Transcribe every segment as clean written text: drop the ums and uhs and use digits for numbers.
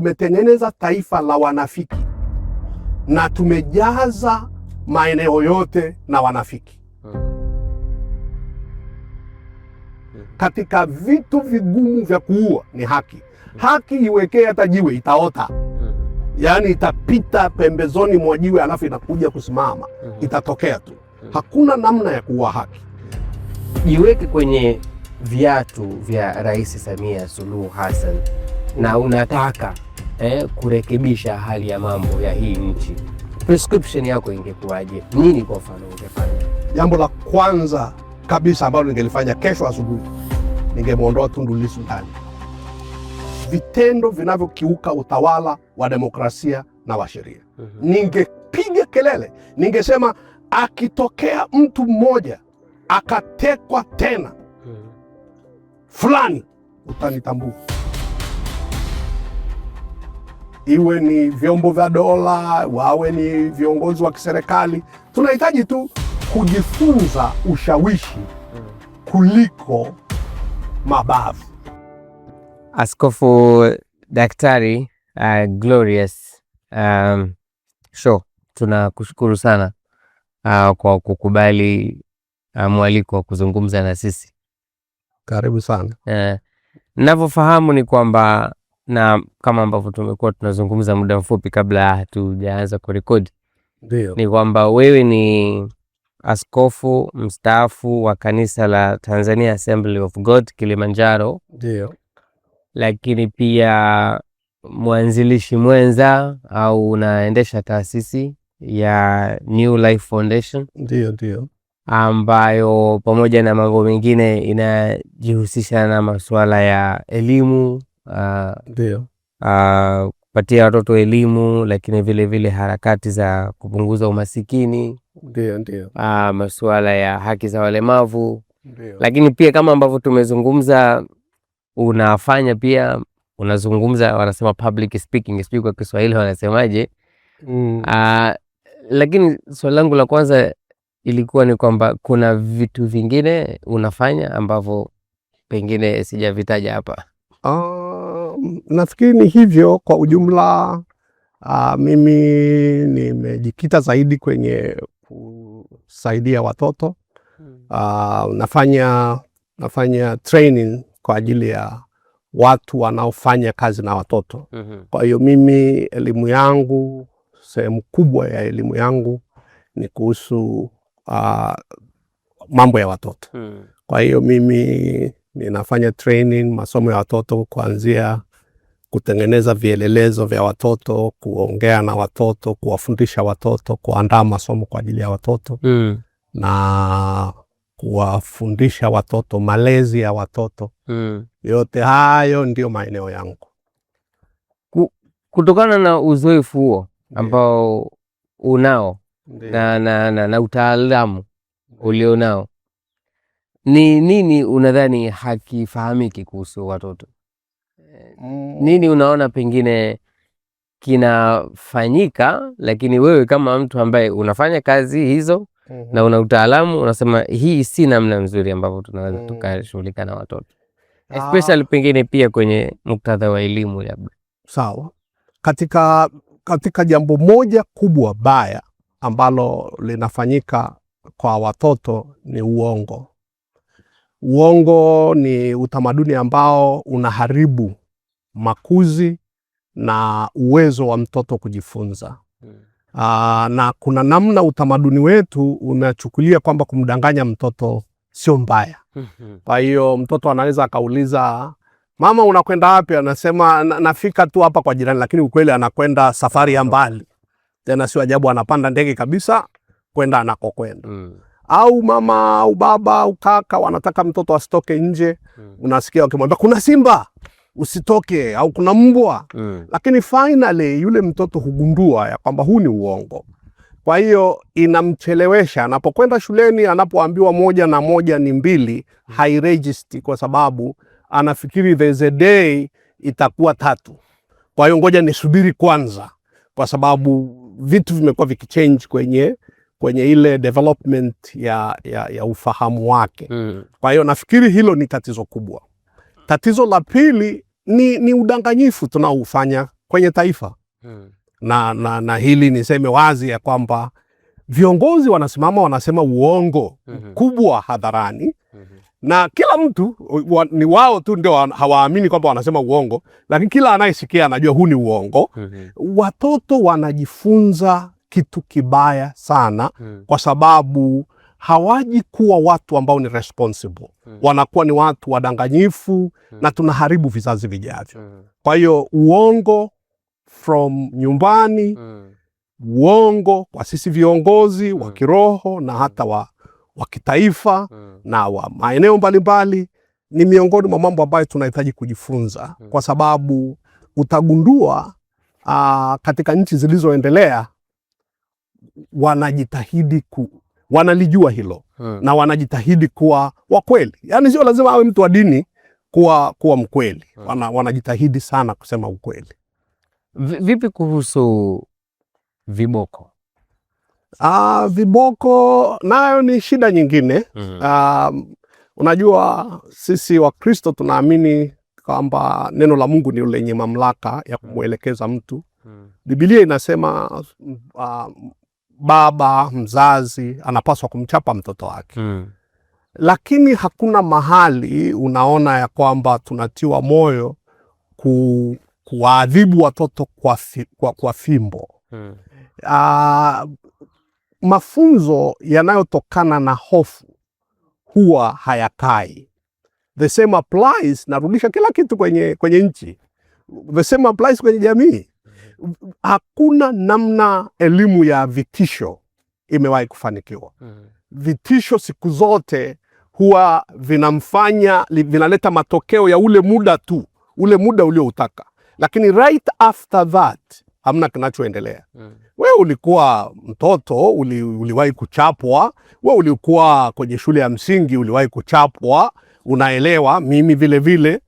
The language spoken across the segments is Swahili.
tumetengeneza taifa la wanafiki na tumejaza maeneo yote na wanafiki. Katika vitu vigumu vya kuua ni haki. Haki iwekee hata jiwe itaota. Yaani itapita pembezoni mwa jiwe alafu inakuja kusimama. Itatokea tu. Hakuna namna ya kuua haki. Jiweke kwenye viatu vya Rais Samia Suluhu Hassan na unataka kurekebisha hali ya mambo ya hii nchi. Prescription yako ingekuwaje? Nini kwa mfano ungefanya? Jambo la kwanza kabisa ambalo ningelifanya kesho asubuhi, ningemuondoa Tundu Lissu ndani. Vitendo vinavyokiuka utawala wa demokrasia na wa sheria. Ningepiga kelele, ningesema akitokea mtu mmoja akatekwa tena fulani, utanitambua. Iwe ni vyombo vya dola, wawe ni viongozi wa kiserikali. Tunahitaji tu kujifunza ushawishi kuliko mabavu. Askofu Daktari Glorious Show, tunakushukuru sana kwa kukubali mwaliko wa kuzungumza na sisi. Karibu sana. Ninavyofahamu ni kwamba, na kama ambavyo tumekuwa tunazungumza muda mfupi kabla hatujaanza kurekodi, ndio, ni kwamba wewe ni askofu mstaafu wa kanisa la Tanzania Assembly of God Kilimanjaro. Ndio. Lakini pia mwanzilishi mwenza au unaendesha taasisi ya New Life Foundation. Ndio. Ambayo pamoja na mambo mengine inajihusisha na masuala ya elimu, ndio, kupatia watoto elimu, lakini vile vile harakati za kupunguza umasikini. Ndio. Masuala ya haki za walemavu. Ndio. Lakini pia kama ambavyo tumezungumza, unafanya pia, unazungumza, wanasema public speaking, sijui kwa Kiswahili wanasemaje. Lakini swali langu la kwanza ilikuwa ni kwamba kuna vitu vingine unafanya ambavyo pengine sijavitaja hapa. Nafikiri ni hivyo kwa ujumla. Mimi nimejikita zaidi kwenye kusaidia watoto. Nafanya training kwa ajili ya watu wanaofanya kazi na watoto. Kwa hiyo mimi elimu yangu, sehemu kubwa ya elimu yangu ni kuhusu mambo ya watoto. Kwa hiyo mimi ninafanya training, masomo ya watoto, kuanzia kutengeneza vielelezo vya watoto, kuongea na watoto, kuwafundisha watoto, kuandaa masomo kwa ajili ya watoto na kuwafundisha watoto, malezi ya watoto. Yote hayo ndio maeneo yangu. Kutokana na uzoefu huo ambao unao na utaalamu ulionao, ni nini unadhani hakifahamiki kuhusu watoto? Nini unaona pengine kinafanyika, lakini wewe kama mtu ambaye unafanya kazi hizo na una utaalamu, unasema hii si namna nzuri ambavyo tunaweza tukashughulika na watoto, especially pengine pia kwenye muktadha wa elimu labda? Sawa. Katika jambo moja kubwa baya ambalo linafanyika kwa watoto ni uongo. Uongo ni utamaduni ambao unaharibu makuzi na uwezo wa mtoto kujifunza. Na kuna namna utamaduni wetu unachukulia kwamba kumdanganya mtoto sio mbaya. Kwa hiyo mtoto anaweza akauliza, mama unakwenda wapi? Anasema nafika tu hapa kwa jirani, lakini ukweli anakwenda safari ya mbali. Tena sio ajabu anapanda ndege kabisa kwenda anakokwenda. Au mama au baba au kaka wanataka mtoto asitoke nje. Unasikia wakimwambia kuna simba usitoke, au kuna mbwa. Lakini finally yule mtoto hugundua ya kwamba huu ni uongo. Kwa hiyo inamchelewesha anapokwenda shuleni, anapoambiwa 1 na 1 ni 2, hairegister kwa sababu anafikiri there's a day itakuwa 3. Kwa hiyo ngoja nisubiri kwanza, kwa sababu vitu vimekuwa vikichange kwenye ile development ya ufahamu wake. Kwa hiyo nafikiri hilo ni tatizo kubwa. Tatizo la pili ni udanganyifu tunaoufanya kwenye taifa. Na hili niseme wazi ya kwamba viongozi wanasimama wanasema uongo kubwa hadharani, na kila mtu ni wao tu ndio hawaamini kwamba wanasema uongo, lakini kila anayesikia anajua huu ni uongo. Watoto wanajifunza kitu kibaya sana kwa sababu hawaji kuwa watu ambao ni responsible. Wanakuwa ni watu wadanganyifu na tunaharibu vizazi vijavyo. Kwa hiyo uongo from nyumbani, uongo kwa sisi viongozi wa kiroho na hata wa kitaifa na wa maeneo mbalimbali ni miongoni mwa mambo ambayo tunahitaji kujifunza, kwa sababu utagundua katika nchi zilizoendelea wanajitahidi wanalijua hilo na wanajitahidi kuwa wakweli. Yani sio lazima awe mtu wa dini kuwa mkweli. Wanajitahidi sana kusema ukweli. Vipi kuhusu viboko? Viboko nayo ni shida nyingine. Unajua sisi Wakristo tunaamini kwamba neno la Mungu ni lenye mamlaka ya kumwelekeza mtu. Biblia inasema baba mzazi anapaswa kumchapa mtoto wake. Lakini hakuna mahali unaona ya kwamba tunatiwa moyo kuwaadhibu watoto kwa fimbo. Mafunzo yanayotokana na hofu huwa hayakai. The same applies, narudisha kila kitu kwenye nchi. The same applies kwenye jamii. Hakuna namna elimu ya vitisho imewahi kufanikiwa. Vitisho siku zote huwa vinaleta matokeo ya ule muda tu, ule muda ulioutaka. Lakini right after that, hamna kinachoendelea. Wewe ulikuwa mtoto, uliwahi kuchapwa. Wewe ulikuwa kwenye shule ya msingi, uliwahi kuchapwa. Unaelewa, mimi vile vile.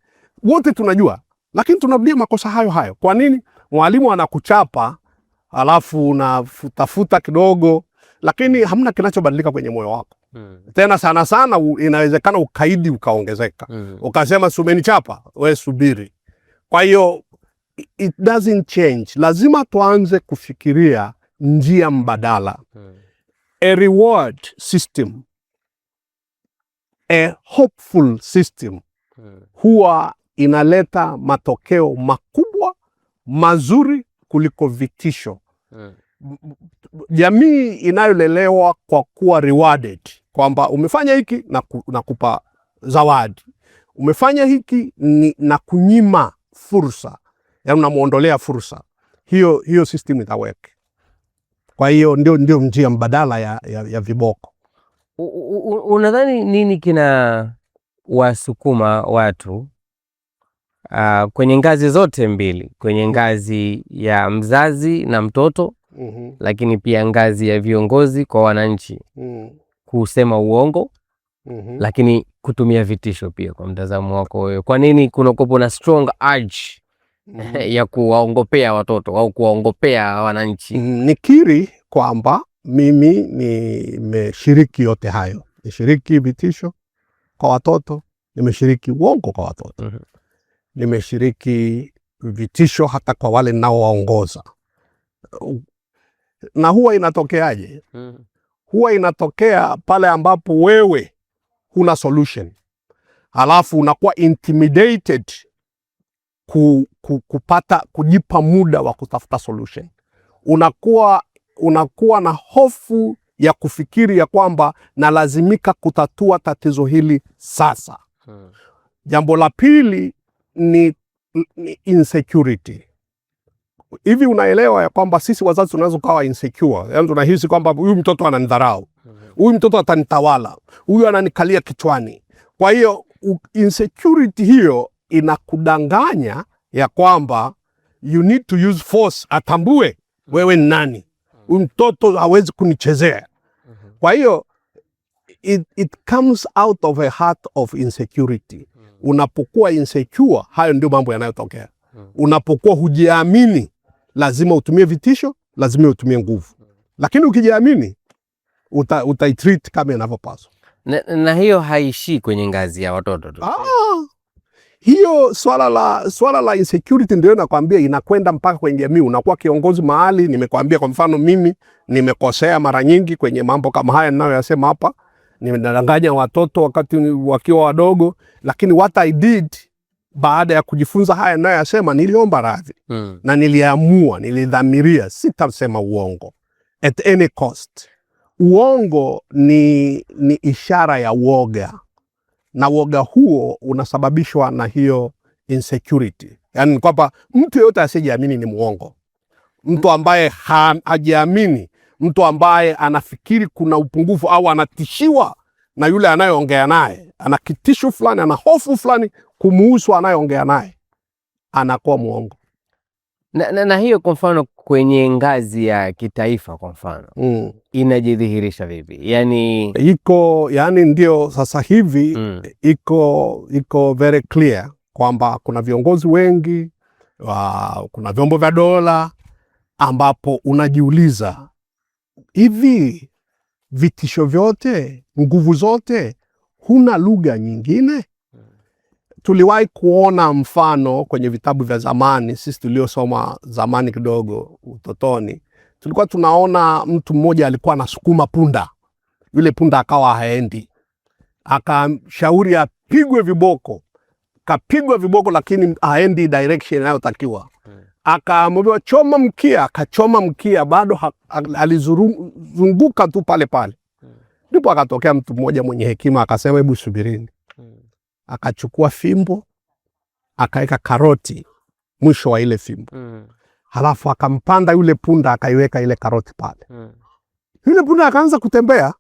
Wote tunajua, lakini tunarudia makosa hayo. Kwa nini? Mwalimu anakuchapa, alafu unatafuta kidogo, lakini hamna kinachobadilika kwenye moyo wako. Tena sana inawezekana ukaidi ukaongezeka. Ukasema umenichapa, wewe subiri. Kwa hiyo it doesn't change. Lazima tuanze kufikiria njia mbadala. A reward system, a hopeful system huwa inaleta matokeo makubwa mazuri kuliko vitisho. Jamii inayolelewa kwa kuwa rewarded, kwamba umefanya hiki na kupa zawadi, umefanya hiki na kunyima fursa, yaani unamuondolea fursa, hiyo system itaweka. Kwa hiyo ndio njia mbadala ya viboko. Unadhani nini kina wasukuma watu kwenye ngazi zote mbili, kwenye ngazi ya mzazi na mtoto, lakini pia ngazi ya viongozi kwa wananchi, kusema uongo, lakini kutumia vitisho pia? Kwa mtazamo wako wewe, kwa nini kunakuwa na strong urge ya kuwaongopea watoto au kuwaongopea wananchi? Nikiri kwamba mimi nimeshiriki yote hayo. Nimeshiriki vitisho kwa watoto, nimeshiriki uongo kwa watoto. Nimeshiriki vitisho hata kwa wale ninaowaongoza. Na huwa inatokeaje? Huwa inatokea pale ambapo wewe huna solution, halafu unakuwa intimidated kujipa muda wa kutafuta solution. Unakuwa na hofu ya kufikiri ya kwamba nalazimika kutatua tatizo hili sasa. Jambo la pili ni insecurity. Hivi unaelewa ya kwamba sisi wazazi tunaweza kuwa insecure, yaani tunahisi kwamba huyu mtoto ananidharau, huyu mtoto atanitawala, huyu ananikalia kichwani. Kwa hiyo insecurity hiyo inakudanganya ya kwamba you need to use force, atambue wewe ni nani, huyu mtoto hawezi kunichezea. Kwa hiyo it comes out of a heart of insecurity. Unapokuwa insecure, hayo ndio mambo yanayotokea. Unapokuwa hujiamini, lazima utumie vitisho, lazima utumie nguvu. Lakini ukijiamini, utaitreat kama inavyopaswa. Na hiyo haishi kwenye ngazi ya watoto tu. hiyo swala la insecurity ndio nakwambia inakwenda mpaka kwenye jamii. Unakuwa kiongozi mahali, nimekwambia kwa mfano mimi nimekosea mara nyingi kwenye mambo kama haya ninayoyasema hapa. Nimedanganya watoto wakati wakiwa wadogo, lakini what I did baada ya kujifunza haya ninayoyasema, niliomba radhi na nilidhamiria sitasema uongo at any cost. Uongo ni ishara ya woga, na woga huo unasababishwa na hiyo insecurity. Yani kwamba mtu yeyote asiyejiamini ni muongo. Mtu ambaye hajiamini, mtu ambaye anafikiri kuna upungufu au anatishiwa na yule anayeongea naye, ana kitisho fulani, ana hofu fulani kumuhusu anayeongea naye, anakuwa muongo. Na hiyo kwa mfano kwenye ngazi ya kitaifa kwa mfano inajidhihirisha vipi? Yani ndio sasa hivi iko very clear kwamba kuna viongozi wengi kuna vyombo vya dola ambapo unajiuliza, hivi vitisho vyote, nguvu zote, huna lugha nyingine? Tuliwahi kuona mfano kwenye vitabu vya zamani, sisi tuliosoma zamani kidogo utotoni, tulikuwa tunaona mtu mmoja alikuwa anasukuma punda, yule punda akawa haendi, akashauri apigwe viboko, kapigwa viboko lakini haendi direction inayotakiwa. Akaambiwa choma mkia, akachoma mkia, bado alizunguka tu pale pale. Ndipo akatokea mtu mmoja mwenye hekima akasema, hebu subirini. Akachukua fimbo, akaweka karoti mwisho wa ile fimbo. Halafu akampanda yule punda, akaiweka ile karoti pale. Yule punda akaanza kutembea,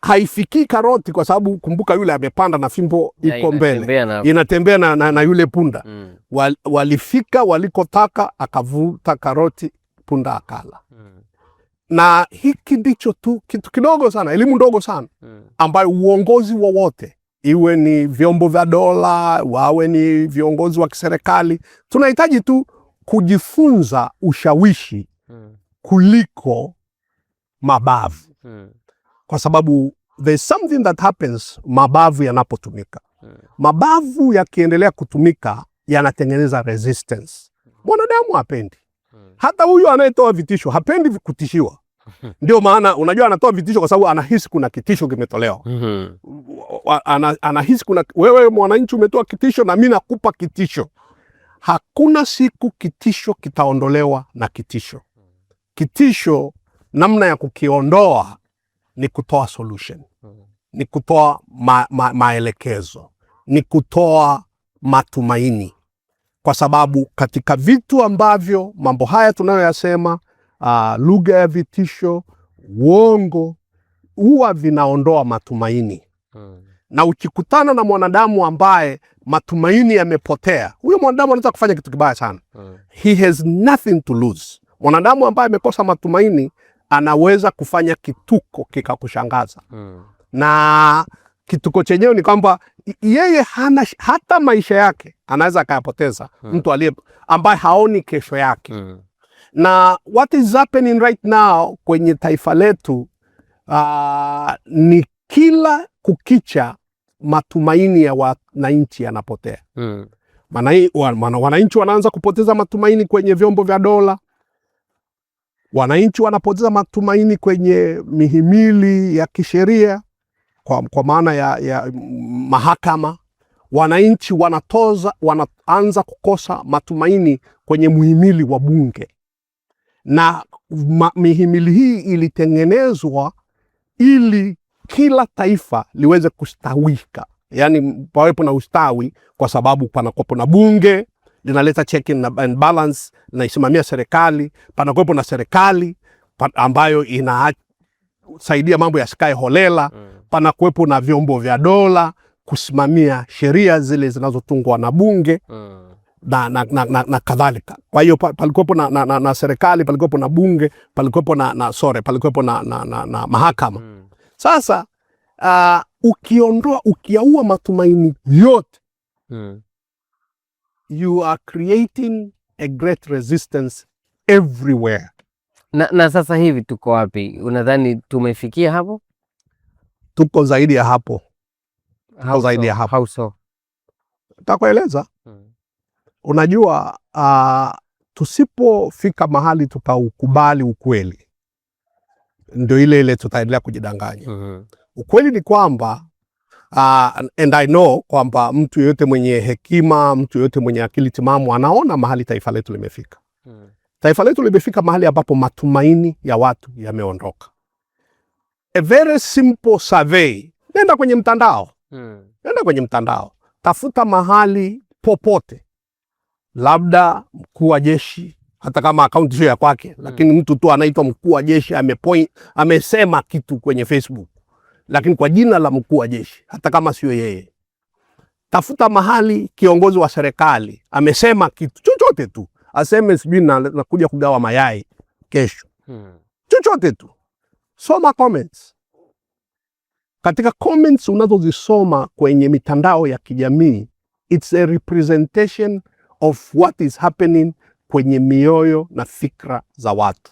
haifikii karoti kwa sababu kumbuka yule amepanda na fimbo iko mbele. Inatembea na yule punda. Walifika walikotaka, akavuta karoti, punda akala. Na hiki ndicho tu kitu kidogo sana, elimu ndogo sana ambayo uongozi wowote, iwe ni vyombo vya dola, wawe ni viongozi wa kiserikali, tunahitaji tu kujifunza ushawishi kuliko mabavu. Kwa sababu there's something that happens mabavu yanapotumika. Mabavu yakiendelea kutumika yanatengeneza resistance. Mwanadamu hapendi. Hata huyu anayetoa vitisho hapendi kutishiwa. Ndio maana unajua anatoa vitisho kwa sababu anahisi kuna kitisho kimetolewa. Anahisi kuna, wewe mwananchi umetoa kitisho na mimi nakupa kitisho. Hakuna siku kitisho kitaondolewa na kitisho. Kitisho namna ya kukiondoa ni kutoa solution. Ni kutoa maelekezo. Ni kutoa matumaini. Kwa sababu katika vitu ambavyo mambo haya tunayoyasema, lugha ya vitisho, uongo, huwa vinaondoa matumaini. Na ukikutana na mwanadamu ambaye matumaini yamepotea, huyo mwanadamu anaweza kufanya kitu kibaya sana. He has nothing to lose. Mwanadamu ambaye amekosa matumaini anaweza kufanya kituko kikakushangaza. Na kituko chenyewe ni kwamba yeye hata maisha yake anaweza akayapoteza. Mtu ambaye haoni kesho yake. Na what is happening right now kwenye taifa letu ni kila kukicha matumaini ya wananchi yanapotea. Wananchi wanaanza kupoteza matumaini kwenye vyombo vya dola. Wananchi wanapoteza matumaini kwenye mihimili ya kisheria kwa maana ya mahakama. Wananchi wanaanza kukosa matumaini kwenye muhimili wa bunge. Na mihimili hii ilitengenezwa ili kila taifa liweze kustawika. Yani pawepo na ustawi kwa sababu panakuwepo na bunge, linaleta check and balance, linaisimamia serikali, panakuwepo na serikali ambayo inasaidia mambo yasikae holela, panakuwepo na vyombo vya dola kusimamia sheria zile zinazotungwa na bunge. Na kadhalika. Kwa hiyo palikuwepo na serikali, palikuwepo na bunge, palikuwepo palikuwepo na mahakama. Sasa ukiaua matumaini yote, you are creating a great resistance everywhere. Na sasa hivi tuko wapi? Unadhani tumefikia hapo? Tuko zaidi ya hapo. Zaidi ya hapo. How so? Nitakueleza. Unajua, tusipofika mahali tukaukubali ukweli, ndio ile tutaendelea kujidanganya. Ukweli ni kwamba and I know kwamba mtu yeyote mwenye hekima, mtu yeyote mwenye akili timamu anaona mahali taifa letu limefika. Taifa letu limefika mahali ambapo matumaini ya watu yameondoka. A very simple survey. Nenda kwenye mtandao. Nenda kwenye mtandao. Tafuta mahali popote. Labda mkuu wa jeshi, hata kama akaunti sio ya kwake, lakini mtu tu anaitwa mkuu wa jeshi amesema kitu kwenye Facebook, lakini kwa jina la mkuu wa jeshi, hata kama sio yeye. Tafuta mahali kiongozi wa serikali amesema kitu chochote tu, aseme sijui nakuja kugawa mayai kesho. Chochote tu. Soma comments. Katika comments unazozisoma kwenye mitandao ya kijamii, it's a representation of what is happening kwenye mioyo na fikra za watu.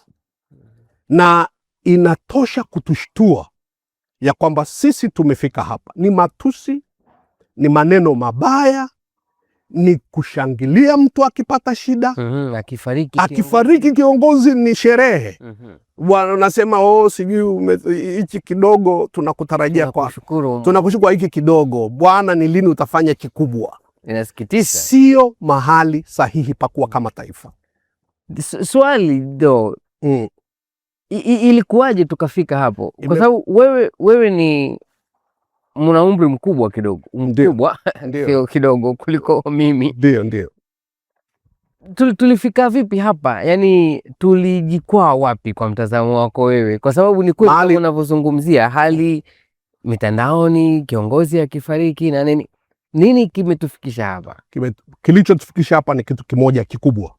Na inatosha kutushtua ya kwamba sisi tumefika hapa. Ni matusi, ni maneno mabaya, ni kushangilia mtu akipata shida. Akifariki kiongozi ni sherehe. Bwana unasema sijui hichi kidogo tunakutarajia kwa tunakushukuru hiki kidogo. Bwana ni lini utafanya kikubwa? Inasikitisha. Sio mahali sahihi pakuwa kama taifa. Swali do. Ilikuwaje tukafika hapo? Kwa sababu wewe ni mna umri mkubwa kidogo. Mkubwa sio kidogo kuliko mimi. Ndio. Tulifika vipi hapa? Yaani tulijikwaa wapi kwa mtazamo wako wewe? Kwa sababu ni kweli unavyozungumzia hali mitandaoni, kiongozi akifariki na nini kimetufikisha hapa? Kilichotufikisha hapa ni kitu kimoja kikubwa.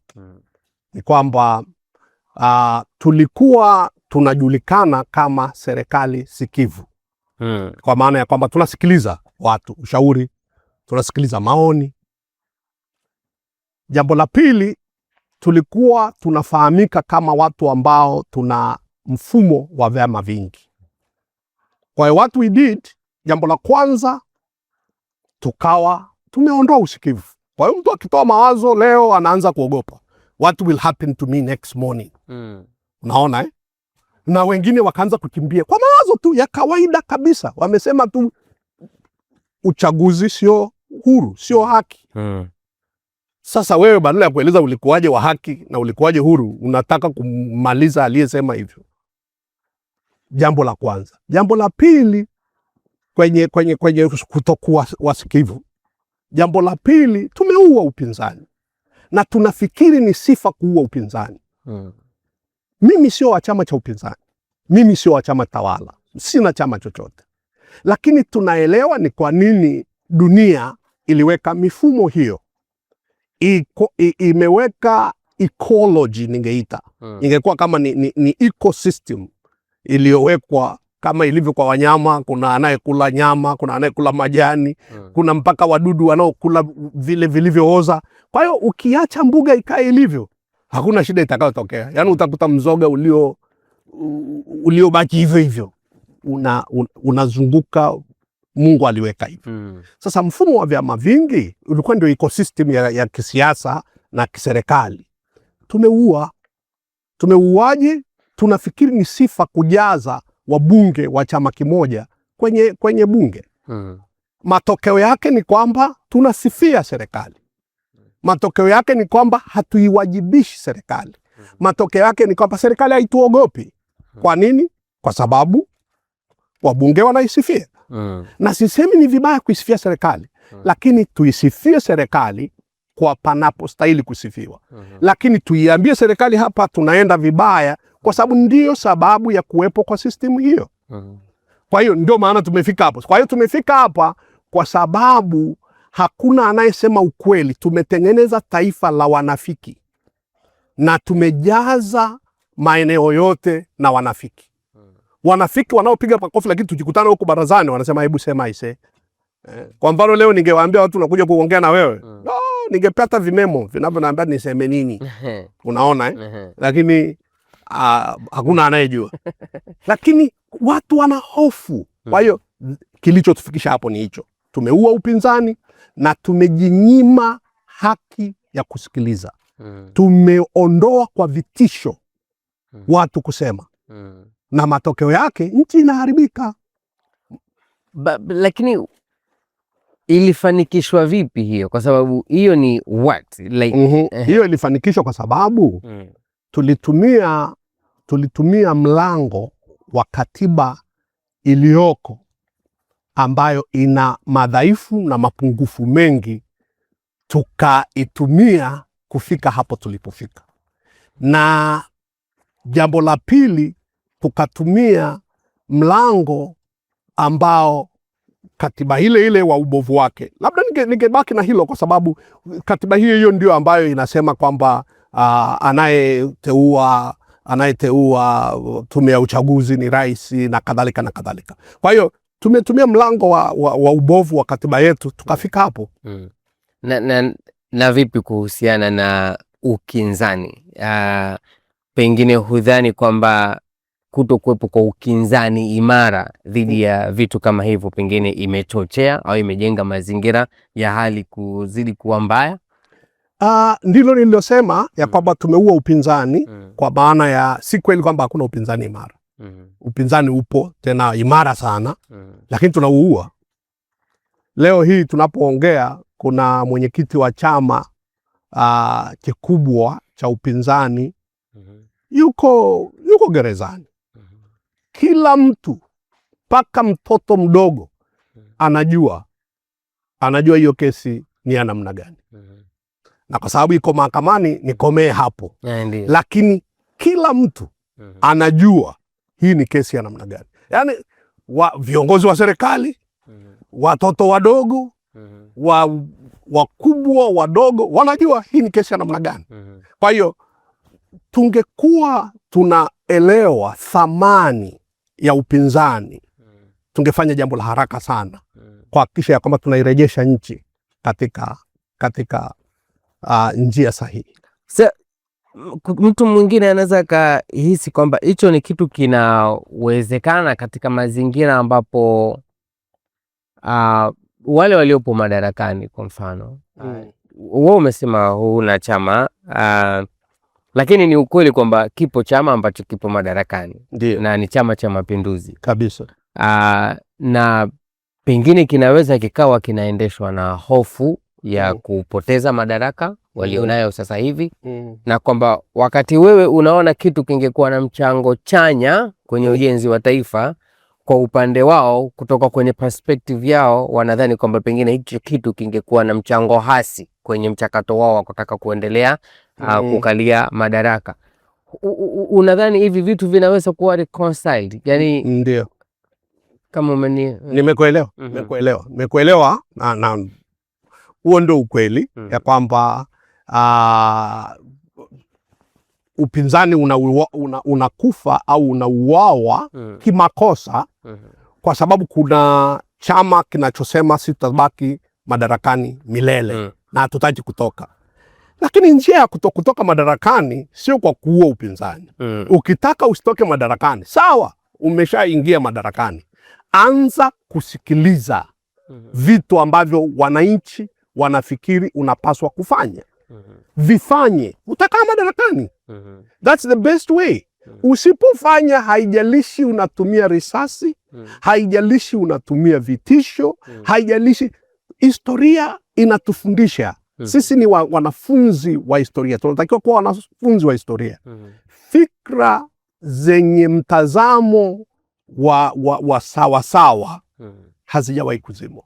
Ni kwamba tulikuwa tunajulikana kama serikali sikivu. Kwa maana ya kwamba tunasikiliza watu, ushauri, tunasikiliza maoni. Jambo la pili, tulikuwa tunafahamika kama watu ambao tuna mfumo wa vyama vingi. Kwa hiyo what we did, jambo la kwanza, tukawa tumeondoa usikivu. Kwa hiyo mtu akitoa mawazo leo anaanza kuogopa. What will happen to me next morning? Unaona Na wengine wakaanza kukimbia kwa mawazo tu ya kawaida kabisa. Wamesema tu uchaguzi sio huru, sio haki. Sasa wewe badala ya kueleza ulikuwaje wa haki na ulikuwaje huru, unataka kumaliza aliyesema hivyo. Jambo la kwanza. Jambo la pili, kwenye kutokuwa wasikivu. Jambo la pili, tumeua upinzani. Na tunafikiri ni sifa kuua upinzani. Mimi sio wa chama cha upinzani. Mimi sio wa chama tawala. Sina chama chochote. Lakini tunaelewa ni kwa nini dunia iliweka mifumo hiyo. Imeweka ecology ningeita. Ingekuwa kama ni ecosystem iliyowekwa kama ilivyo kwa wanyama. Kuna anayekula nyama, kuna anayekula majani, kuna mpaka wadudu wanaokula vile vilivyooza. Kwa hiyo ukiacha mbuga ikae ilivyo, hakuna shida itakayotokea. Yaani utakuta mzoga uliobaki hivyo hivyo unazunguka. Mungu aliweka hivyo. Sasa mfumo wa vyama vingi ulikuwa ndio ecosystem ya kisiasa na kiserikali. Tumeuaje? Tunafikiri ni sifa kujaza wabunge wa chama kimoja kwenye bunge. Matokeo yake ni kwamba tunasifia serikali. Matokeo yake ni kwamba hatuiwajibishi serikali. Matokeo yake ni kwamba serikali haituogopi. Kwa nini? Kwa sababu wabunge wanaisifia. Na sisemi ni vibaya kuisifia serikali, lakini tuisifie serikali kwa panapostahili kusifiwa. Lakini tuiambie serikali hapa tunaenda vibaya kwa sababu ndiyo sababu ya kuwepo kwa system hiyo. Kwa hiyo ndio maana tumefika hapo. Kwa hiyo tumefika hapa kwa sababu hakuna anayesema ukweli. Tumetengeneza taifa la wanafiki na tumejaza maeneo yote na wanafiki. Wanafiki wanaopiga makofi, lakini tukikutana huko barazani wanasema hebu sema ise. Kwa mfano leo ningewaambia watu nakuja kuongea na wewe. Ningepata vimemo vinavyoniambia niseme nini. Unaona Lakini hakuna anayejua. Lakini watu wana hofu. Kwa hiyo kilichotufikisha hapo ni hicho. tumeua upinzani na tumejinyima haki ya kusikiliza. Tumeondoa kwa vitisho watu kusema. Na matokeo yake nchi inaharibika. Lakini ilifanikishwa vipi hiyo? Kwa sababu hiyo ni what? Like, hiyo ilifanikishwa kwa sababu tulitumia mlango wa katiba iliyoko ambayo ina madhaifu na mapungufu mengi, tukaitumia kufika hapo tulipofika. Na jambo la pili, tukatumia mlango ambao katiba ile ile wa ubovu wake. Labda ningebaki na hilo kwa sababu katiba hiyo ndio ambayo inasema kwamba anayeteua tume ya uchaguzi ni rais na kadhalika na kadhalika. Kwa hiyo tumetumia mlango wa ubovu wa katiba yetu tukafika hapo. Na vipi kuhusiana na ukinzani? Pengine hudhani kwamba kutokuwepo kwa ukinzani imara dhidi ya vitu kama hivyo pengine imechochea au imejenga mazingira ya hali kuzidi kuwa mbaya? Ndilo nililosema ya kwamba tumeua upinzani, kwa maana ya si kweli kwamba hakuna upinzani imara. Upinzani upo tena imara sana, lakini tunauua. Leo hii tunapoongea kuna mwenyekiti wa chama kikubwa cha upinzani yuko gerezani. Kila mtu mpaka mtoto mdogo anajua hiyo kesi ni ya namna gani. Na kwa sababu iko mahakamani nikomee hapo. Lakini kila mtu anajua hii ni kesi ya namna gani. Yaani viongozi wa serikali, watoto wadogo, wakubwa wadogo wanajua hii ni kesi ya namna gani. Kwa hiyo tungekuwa tunaelewa thamani ya upinzani, tungefanya jambo la haraka sana kuhakikisha ya kwamba tunairejesha nchi katika njia sahihi. Mtu mwingine anaweza kahisi kwamba hicho ni kitu kinawezekana katika mazingira ambapo wale waliopo madarakani, kwa mfano wewe umesema huna chama, lakini ni ukweli kwamba kipo chama ambacho kipo madarakani. Ndiyo. Na ni Chama cha Mapinduzi kabisa. Na pengine kinaweza kikawa kinaendeshwa na hofu ya kupoteza madaraka walionayo sasa hivi, na kwamba wakati wewe unaona kitu kingekuwa na mchango chanya kwenye ujenzi wa taifa, kwa upande wao kutoka kwenye perspective yao wanadhani kwamba pengine hicho kitu kingekuwa na mchango hasi kwenye mchakato wao wa kutaka kuendelea kukalia madaraka. Unadhani hivi vitu vinaweza kuwa reconciled? Yani ndio kama nimekuelewa na huo ndio ukweli ya kwamba upinzani unakufa au unauawa kimakosa kwa sababu kuna chama kinachosema sitabaki madarakani milele na hatutaki kutoka. Lakini njia ya kutoka madarakani sio kwa kuua upinzani. Ukitaka usitoke madarakani, sawa, umeshaingia madarakani, anza kusikiliza vitu ambavyo wananchi wanafikiri unapaswa kufanya. Vifanye, utakaa madarakani. That's the best way. Usipofanya, haijalishi unatumia risasi, haijalishi unatumia vitisho, haijalishi. Historia inatufundisha. Sisi ni wanafunzi wa historia. Tunatakiwa kuwa wanafunzi wa historia. Fikra zenye mtazamo wa sawa hazijawahi kuzimwa.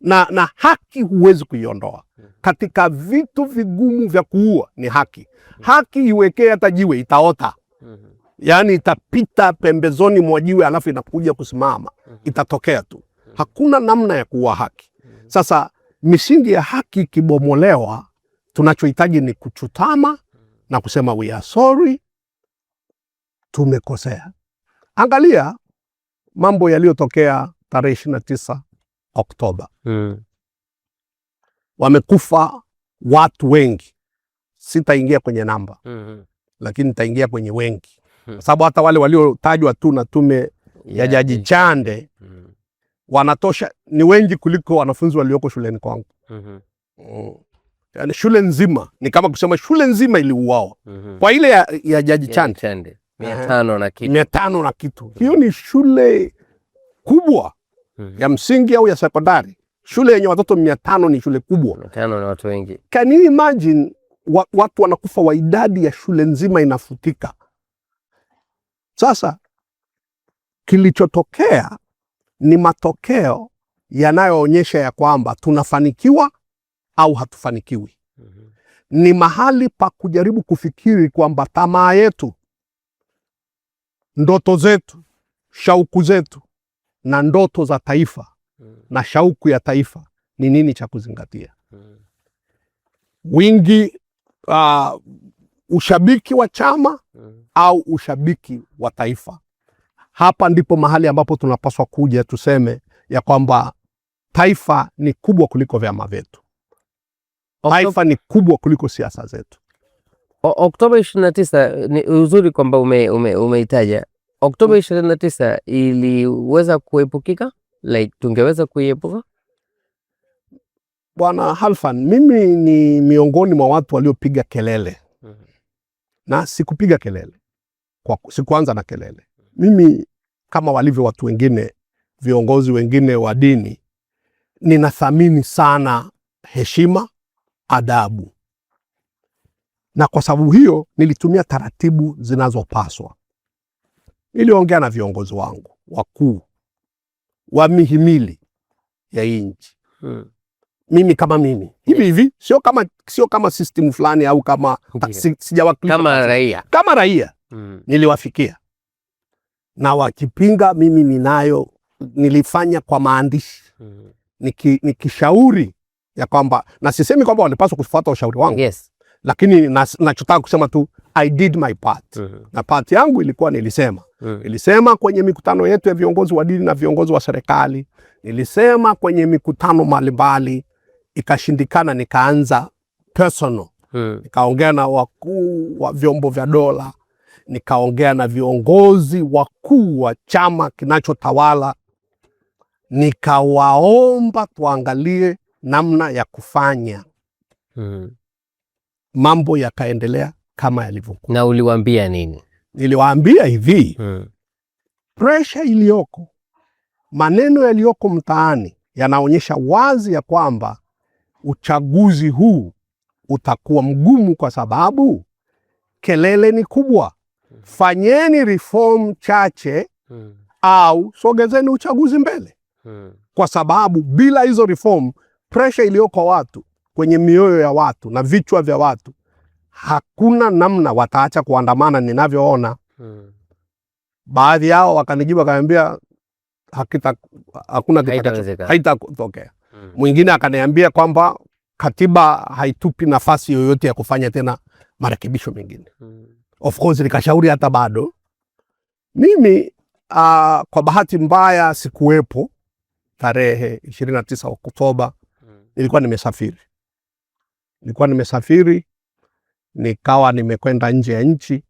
Na haki huwezi kuiondoa. Katika vitu vigumu vya kuua ni haki. Haki iwekee hata jiwe itaota. Yaani itapita pembezoni mwa jiwe alafu inakuja kusimama. Itatokea tu. Hakuna namna ya kuua haki. Sasa misingi ya haki kibomolewa, tunachohitaji ni kuchutama na kusema we are sorry, tumekosea. Angalia mambo yaliyotokea tarehe 29 Oktoba. Wamekufa watu wengi. Sitaingia kwenye namba. Lakini nitaingia kwenye wengi. Kwa sababu hata wale waliotajwa tu na tume ya Jaji Chande wanatosha, ni wengi kuliko wanafunzi walioko shuleni kwangu. Yani shule nzima ni kama kusema shule nzima iliuawa kwa ile ya Jaji Chande 500 na kitu. 500 na kitu. Hiyo ni shule kubwa ya msingi au ya sekondari. Shule yenye watoto 500 ni shule kubwa. 500 na watu wengi. Can you imagine watu wanakufa wa idadi ya shule nzima inafutika. Sasa kilichotokea ni matokeo yanayoonyesha ya kwamba tunafanikiwa au hatufanikiwi. Ni mahali pa kujaribu kufikiri kwamba tamaa yetu, ndoto zetu, shauku zetu na ndoto za taifa na shauku ya taifa ni nini cha kuzingatia. Wingi, ushabiki wa chama au ushabiki wa taifa. Hapa ndipo mahali ambapo tunapaswa kuja tuseme ya kwamba taifa ni kubwa kuliko vyama vyetu. Taifa ni kubwa kuliko siasa zetu. Oktoba 29 ni uzuri kwamba umeitaja. Oktoba 29 iliweza kuepukika? Like tungeweza kuiepuka? Bwana Halfan, mimi ni miongoni mwa watu waliopiga kelele. Na sikupiga kelele. Sikuanza na kelele. Mimi kama walivyo watu wengine, viongozi wengine wa dini, ninathamini sana heshima, adabu. Na kwa sababu hiyo nilitumia taratibu zinazopaswa. Niliongea na viongozi wangu wakuu wa mihimili ya nchi. Mimi kama mimi hivi sio kama system fulani au kama sijawakilisha kama raia. Niliwafikia na wakipinga, mimi nilifanya kwa maandishi nikishauri ya kwamba, na sisemi kwamba walipaswa kufuata ushauri wangu. Yes. Lakini nachotaka kusema tu I did my part. Na part yangu ilikuwa nilisema kwenye mikutano yetu ya viongozi wa dini na viongozi wa serikali, nilisema kwenye mikutano mbalimbali, ikashindikana, nikaanza personal. Nikaongea na wakuu wa vyombo vya dola, nikaongea na viongozi wakuu wa chama kinachotawala, nikawaomba tuangalie namna ya kufanya. Mambo yakaendelea kama yalivyokuwa. Na uliwaambia nini? Niliwaambia hivi, pressure iliyoko, maneno yaliyoko mtaani yanaonyesha wazi ya kwamba uchaguzi huu utakuwa mgumu kwa sababu kelele ni kubwa. Fanyeni reform chache au sogezeni uchaguzi mbele. Kwa sababu bila hizo reform, pressure iliyoko watu kwenye mioyo ya watu na vichwa vya watu, hakuna namna wataacha kuandamana ninavyoona. Baadhi yao wakanijibu wakaniambia hakuna haitatokea. Mwingine akaniambia kwamba katiba haitupi nafasi yoyote ya kufanya tena marekebisho mengine. Of course nikashauri hata bado. Mimi kwa bahati mbaya sikuwepo tarehe 29 Oktoba. Nilikuwa nimesafiri. Nikawa nimekwenda nje ya nchi.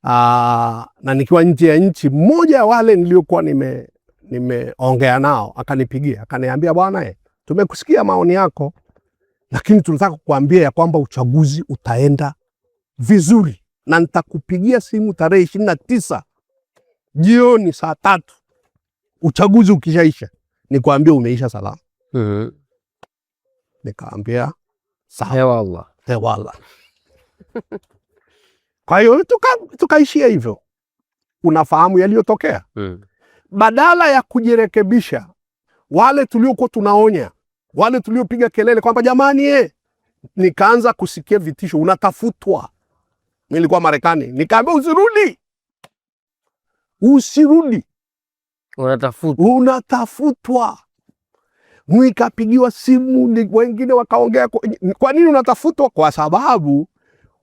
Na nikiwa nje ya nchi, mmoja wale niliokuwa nimeongea nao akanipigia, akaniambia, bwana tumekusikia maoni yako, lakini tunataka kukuambia ya kwamba uchaguzi utaenda vizuri, na nitakupigia simu tarehe 29 jioni saa 3 uchaguzi ukishaisha nikuambia umeisha salama. Nikaambia sawa. Wallah. Kwa hiyo tukaishia hivyo. Unafahamu yaliyotokea. Badala ya kujirekebisha, wale tuliokuwa tunaonya, wale tuliopiga kelele kwamba jamani nikaanza kusikia vitisho, unatafutwa. Nilikuwa Marekani, nikaambia usirudi. Unatafutwa. Nikapigiwa simu, wengine wakaongea, kwa nini unatafutwa? Kwa sababu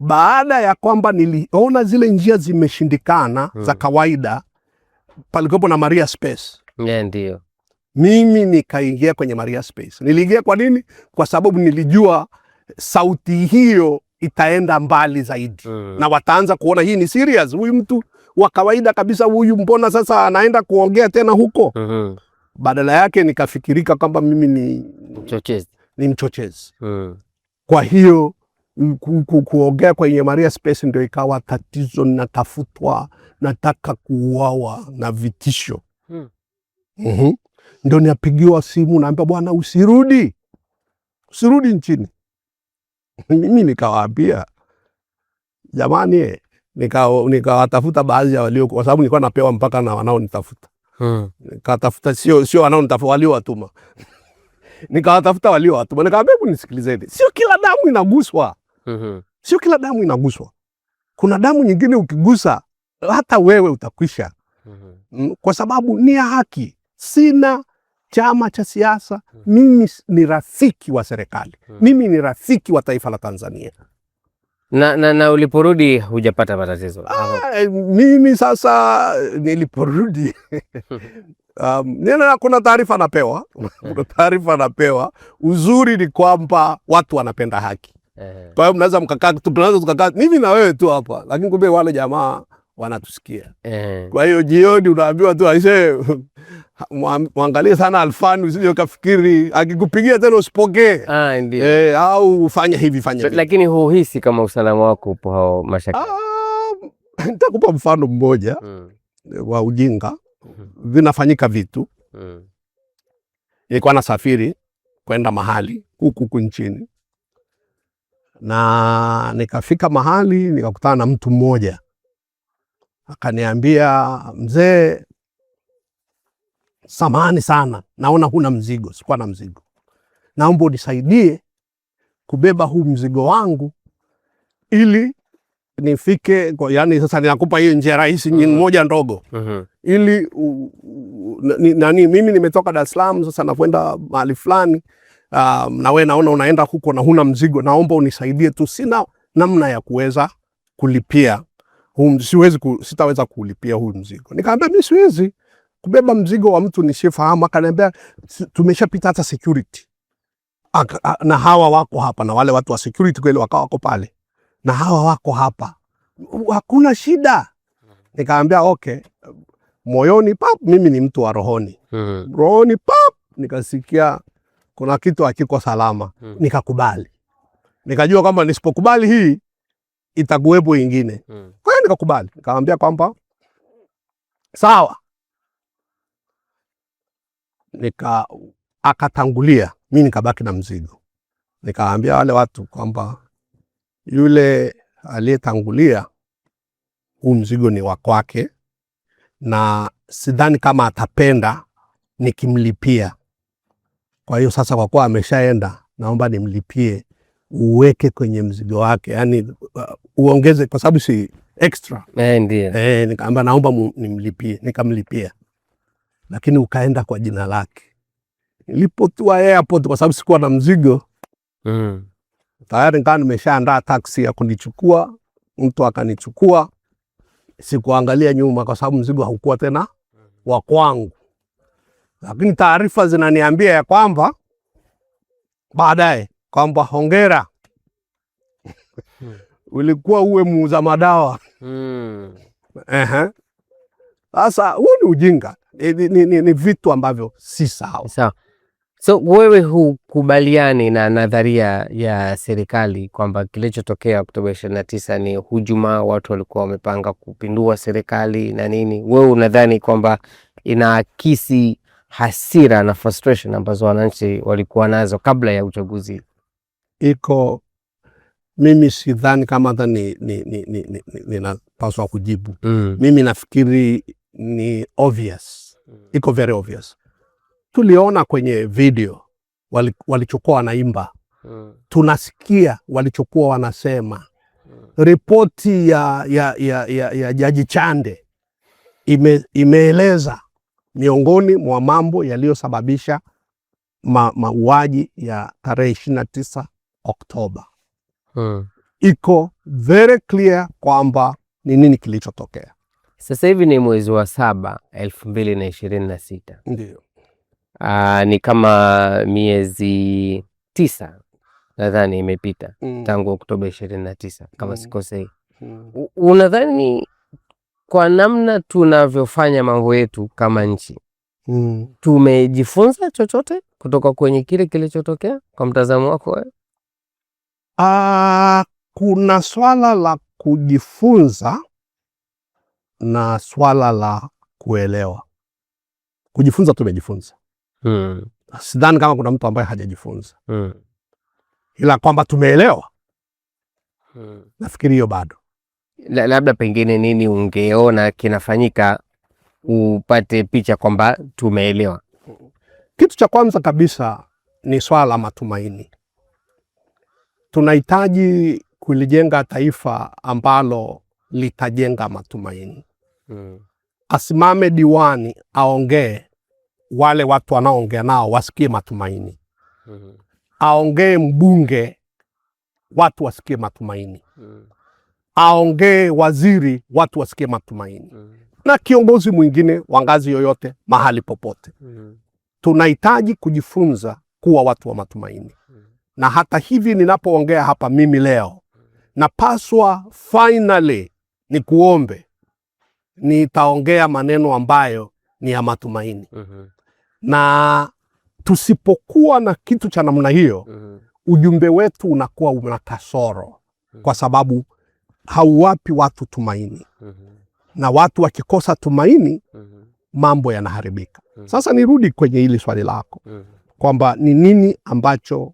baada ya kwamba niliona zile njia zimeshindikana za kawaida, palikopo na Maria Space. Ndio. Mimi nikaingia kwenye Maria Space. Niliingia kwa nini? Kwa sababu nilijua sauti hiyo itaenda mbali zaidi. Na wataanza kuona hii ni serious. Huyu mtu wa kawaida kabisa, huyu mbona sasa anaenda kuongea tena huko? badala yake nikafikirika kwamba mimi ni mchochezi. Kwa hiyo kuongea kwenye Maria Space ndio ikawa tatizo, natafutwa, nataka kuuawa na vitisho. Ndio napigiwa simu, naambia bwana usirudi nchini. Mimi nikawaambia jamani, nikawatafuta baadhi ya walio, kwa sababu nilikuwa napewa mpaka na wanaonitafuta. Nikatafuta sio wanaonitafuta, waliowatuma. Nikawatafuta waliowatuma, nikamwambia hebu nisikilizeni, sio kila damu inaguswa. Sio kila damu inaguswa. Kuna damu nyingine ukigusa hata wewe utakwisha. Kwa sababu ni ya haki. Sina chama cha siasa. Mimi ni rafiki wa serikali. Mimi ni rafiki wa taifa la Tanzania. Na uliporudi hujapata matatizo? Mimi sasa niliporudi kuna taarifa napewa. Kuna taarifa napewa. Uzuri ni kwamba watu wanapenda haki. Kwa hiyo tunaweza tukakaa mimi na wewe tu hapa, lakini kumbe wale jamaa wanatusikia. Kwa hiyo jioni unaambiwa tu aise, muangalie sana Alfani, usije ukafikiri akikupigia tena usipokee. Ndio. Au fanya hivi fanya hivi. Lakini huhisi kama usalama wako upo hao mashaka? Nitakupa mfano mmoja wa ujinga. Vinafanyika vitu. Nilikuwa nasafiri kwenda mahali huku nchini. Na nikafika mahali nikakutana na mtu mmoja. Akaniambia, mzee, samahani sana, naona huna mzigo. Sikuwa na mzigo. Naomba unisaidie kubeba huu mzigo wangu ili nifike, yani sasa ninakupa hiyo njia rahisi moja ndogo. Ili mimi nimetoka Dar es Salaam sasa nakwenda mahali fulani. Na wewe naona unaenda huko na huna mzigo, naomba unisaidie tu, sina namna ya kuweza kulipia sitaweza kulipia huu mzigo. Nikamwambia mimi siwezi kubeba mzigo wa mtu nisiyefahamu. Akaniambia tumeshapita hata security. Na hawa wako hapa, na wale watu wa security kweli wako pale. Na hawa wako hapa. Hakuna shida. Nikamwambia okay. Moyoni pap, mimi ni mtu wa rohoni. Rohoni pap, nikasikia kuna kitu hakiko salama. Nikakubali. Nikajua kwamba nisipokubali hii itakuwepo ingine. Kwa hiyo nikakubali. Nikamwambia kwamba sawa. Akatangulia, mimi nikabaki na mzigo. Nikamwambia wale watu kwamba yule aliyetangulia huu mzigo ni wa kwake, na sidhani kama atapenda nikimlipia. Kwa hiyo sasa kwa kuwa ameshaenda, naomba nimlipie, uweke kwenye mzigo wake, yani uongeze kwa sababu si extra. Ndio. Nikamwambia naomba nimlipie, nikamlipia. Lakini ukaenda kwa jina lake. Nilipotua airport kwa sababu sikuwa na mzigo. Tayari nikawa nimeshaandaa taksi ya kunichukua, mtu akanichukua. Sikuangalia nyuma kwa sababu mzigo haukuwa tena wa kwangu. Lakini taarifa zinaniambia ya kwamba baadaye kwamba hongera. Ulikuwa uwe muuza madawa. Sasa huu ni ujinga. Ni vitu ambavyo si sawa. Sawa. So wewe hukubaliani na nadharia ya serikali kwamba kilichotokea Oktoba 29 ni hujuma, watu walikuwa wamepanga kupindua serikali na nini? Wewe unadhani kwamba inaakisi hasira na frustration ambazo wananchi walikuwa nazo kabla ya uchaguzi? Mimi sidhani kama hata ninapaswa kujibu. Mimi nafikiri ni obvious. Iko very obvious. Tuliona kwenye video walichokuwa wanaimba. Tunasikia walichokuwa wanasema. Ripoti ya Jaji Chande imeeleza miongoni mwa mambo yaliyosababisha mauaji ya tarehe 29 Oktoba. Iko very clear kwamba ni nini kilichotokea. Sasa hivi ni mwezi wa 7, 2026. Ndio. Ni kama miezi 9 nadhani imepita tangu Oktoba 29 kama sikosei. Unadhani kwa namna tunavyofanya mambo yetu kama nchi, Tumejifunza chochote kutoka kwenye kile kilichotokea kwa mtazamo wako wewe? Kuna swala la kujifunza na swala la kuelewa. Kujifunza tumejifunza. Sidhani kama kuna mtu ambaye hajajifunza. Ila kwamba tumeelewa. Nafikiri hiyo bado. Labda pengine nini ungeona kinafanyika upate picha kwamba tumeelewa? Kitu cha kwanza kabisa ni swala la matumaini. Tunahitaji kulijenga taifa ambalo litajenga matumaini. Asimame diwani aongee, wale watu wanaoongea nao wasikie matumaini. Aongee mbunge, watu wasikie matumaini. Aongee waziri, watu wasikie matumaini. Na kiongozi mwingine wa ngazi yoyote mahali popote. Tunahitaji kujifunza kuwa watu wa matumaini. Na hata hivi ninapoongea hapa mimi leo, napaswa finally ni kuombe nitaongea maneno ambayo ni ya matumaini. Na tusipokuwa na kitu cha namna hiyo, ujumbe wetu unakuwa una kasoro, kwa sababu hauwapi watu tumaini. Na watu wakikosa tumaini, mambo yanaharibika. Sasa nirudi kwenye hili swali lako, kwamba ni nini ambacho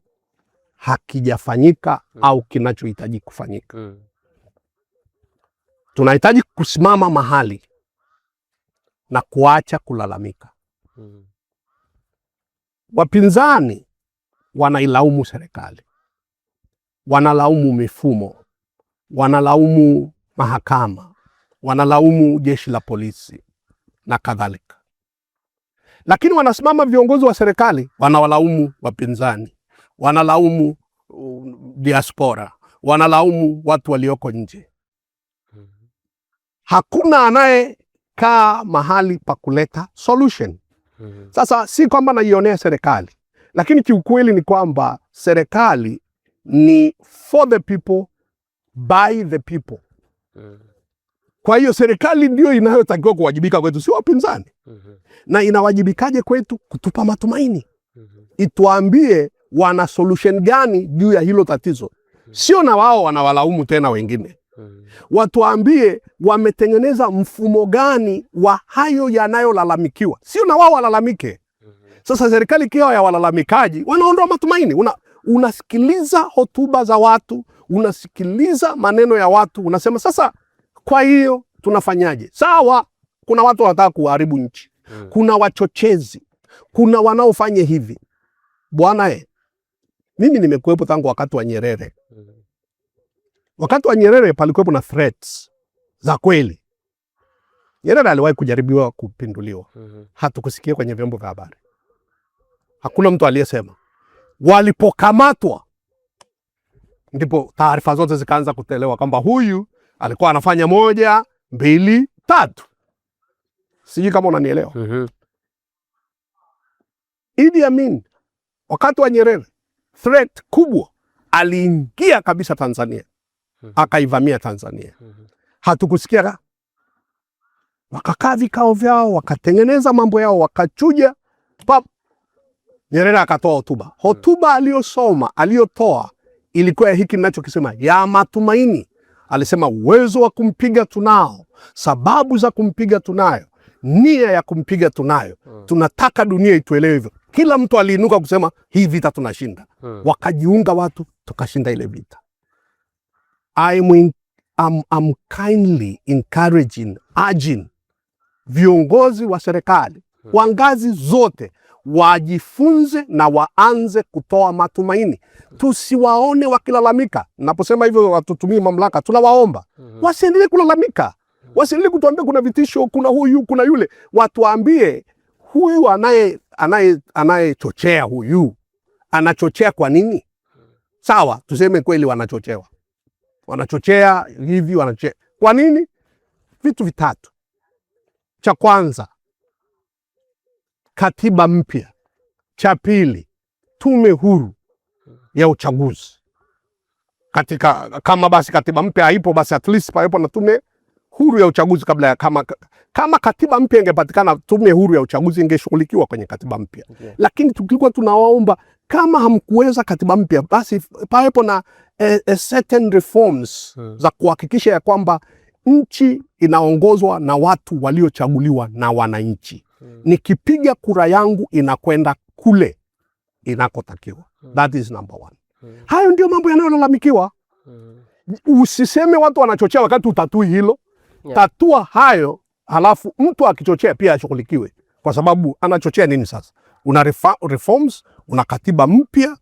hakijafanyika au kinachohitaji kufanyika. Tunahitaji kusimama mahali na kuacha kulalamika. Wapinzani wanailaumu serikali, wanalaumu mifumo, wanalaumu mahakama, wanalaumu jeshi la polisi na kadhalika. Lakini wanasimama viongozi wa serikali wanawalaumu wapinzani, wanalaumu diaspora, wanalaumu watu walioko nje. Hakuna anayekaa mahali pa kuleta solution. Sasa si kwamba naionea serikali, lakini kiukweli ni kwamba serikali ni for the people, by the people. Kwa hiyo serikali ndio inayotakiwa kuwajibika kwetu, si wapinzani. Na inawajibikaje kwetu? Kutupa matumaini. Ituambie wana solution gani juu ya hilo tatizo. Sio na wao wanawalaumu tena wengine. Watuambie wametengeneza mfumo gani wa hayo yanayolalamikiwa. Sio na wao walalamike. Sasa serikali kiwa ya walalamikaji, wanaondoa matumaini. Unasikiliza hotuba za watu, unasikiliza maneno ya watu, unasema sasa kwa hiyo tunafanyaje? Sawa, kuna watu wanataka kuharibu nchi. Kuna wachochezi, kuna wanaofanya hivi. Bwana mimi nimekuwepo tangu wakati wa Nyerere. Wakati wa Nyerere palikuwepo na threats za kweli. Nyerere aliwahi kujaribiwa kupinduliwa. Hatukusikia kwenye vyombo vya habari. Hakuna mtu aliyesema. Walipokamatwa, ndipo taarifa zote zikaanza kutolewa kwamba huyu alikuwa anafanya 1, 2, 3. Sijui kama unanielewa. Idi Amin wakati wa Nyerere, threat kubwa, aliingia kabisa Tanzania. Akaivamia Tanzania. Hatukusikia. Wakakaa vikao vyao, wakatengeneza mambo yao, wakachuja. Nyerere akatoa hotuba. Hotuba aliyosoma, aliyotoa, ilikuwa ya hiki ninachokisema, ya matumaini. Alisema uwezo wa kumpiga tunao, sababu za kumpiga tunayo, nia ya kumpiga tunayo. Tunataka dunia ituelewe hivyo. Kila mtu aliinuka kusema hii vita tunashinda. Wakajiunga watu, tukashinda ile vita. I'm kindly encouraging, urging viongozi wa serikali wa ngazi zote wajifunze na waanze kutoa matumaini. Tusiwaone wakilalamika. Naposema hivyo watutumie mamlaka, tunawaomba wasiendelee kulalamika. Wasiendelee kutuambia kuna vitisho, kuna huyu, kuna yule. Watuambie huyu anayechochea huyu anachochea kwa nini? Sawa, tuseme kweli wanachochewa. Wanachochea hivi, wanachochea. Kwa nini? Vitu vitatu. Cha kwanza, katiba mpya. Cha pili, tume huru ya uchaguzi. Kama basi katiba mpya haipo, basi at least pawepo na tume huru ya uchaguzi kabla ya kama katiba mpya ingepatikana, tume huru ya uchaguzi ingeshughulikiwa kwenye katiba mpya. Okay. Lakini tulikuwa tunawaomba kama hamkuweza katiba mpya, basi pawepo na certain reforms za kuhakikisha ya kwamba nchi inaongozwa na watu waliochaguliwa na wananchi. Nikipiga kura yangu inakwenda kule inakotakiwa. That is number one. Hayo ndio mambo yanayolalamikiwa. Usiseme watu wanachochea wakati utatui hilo. Yeah. Tatua hayo, halafu mtu akichochea pia ashughulikiwe, kwa sababu anachochea nini sasa? Una reforms, una katiba mpya,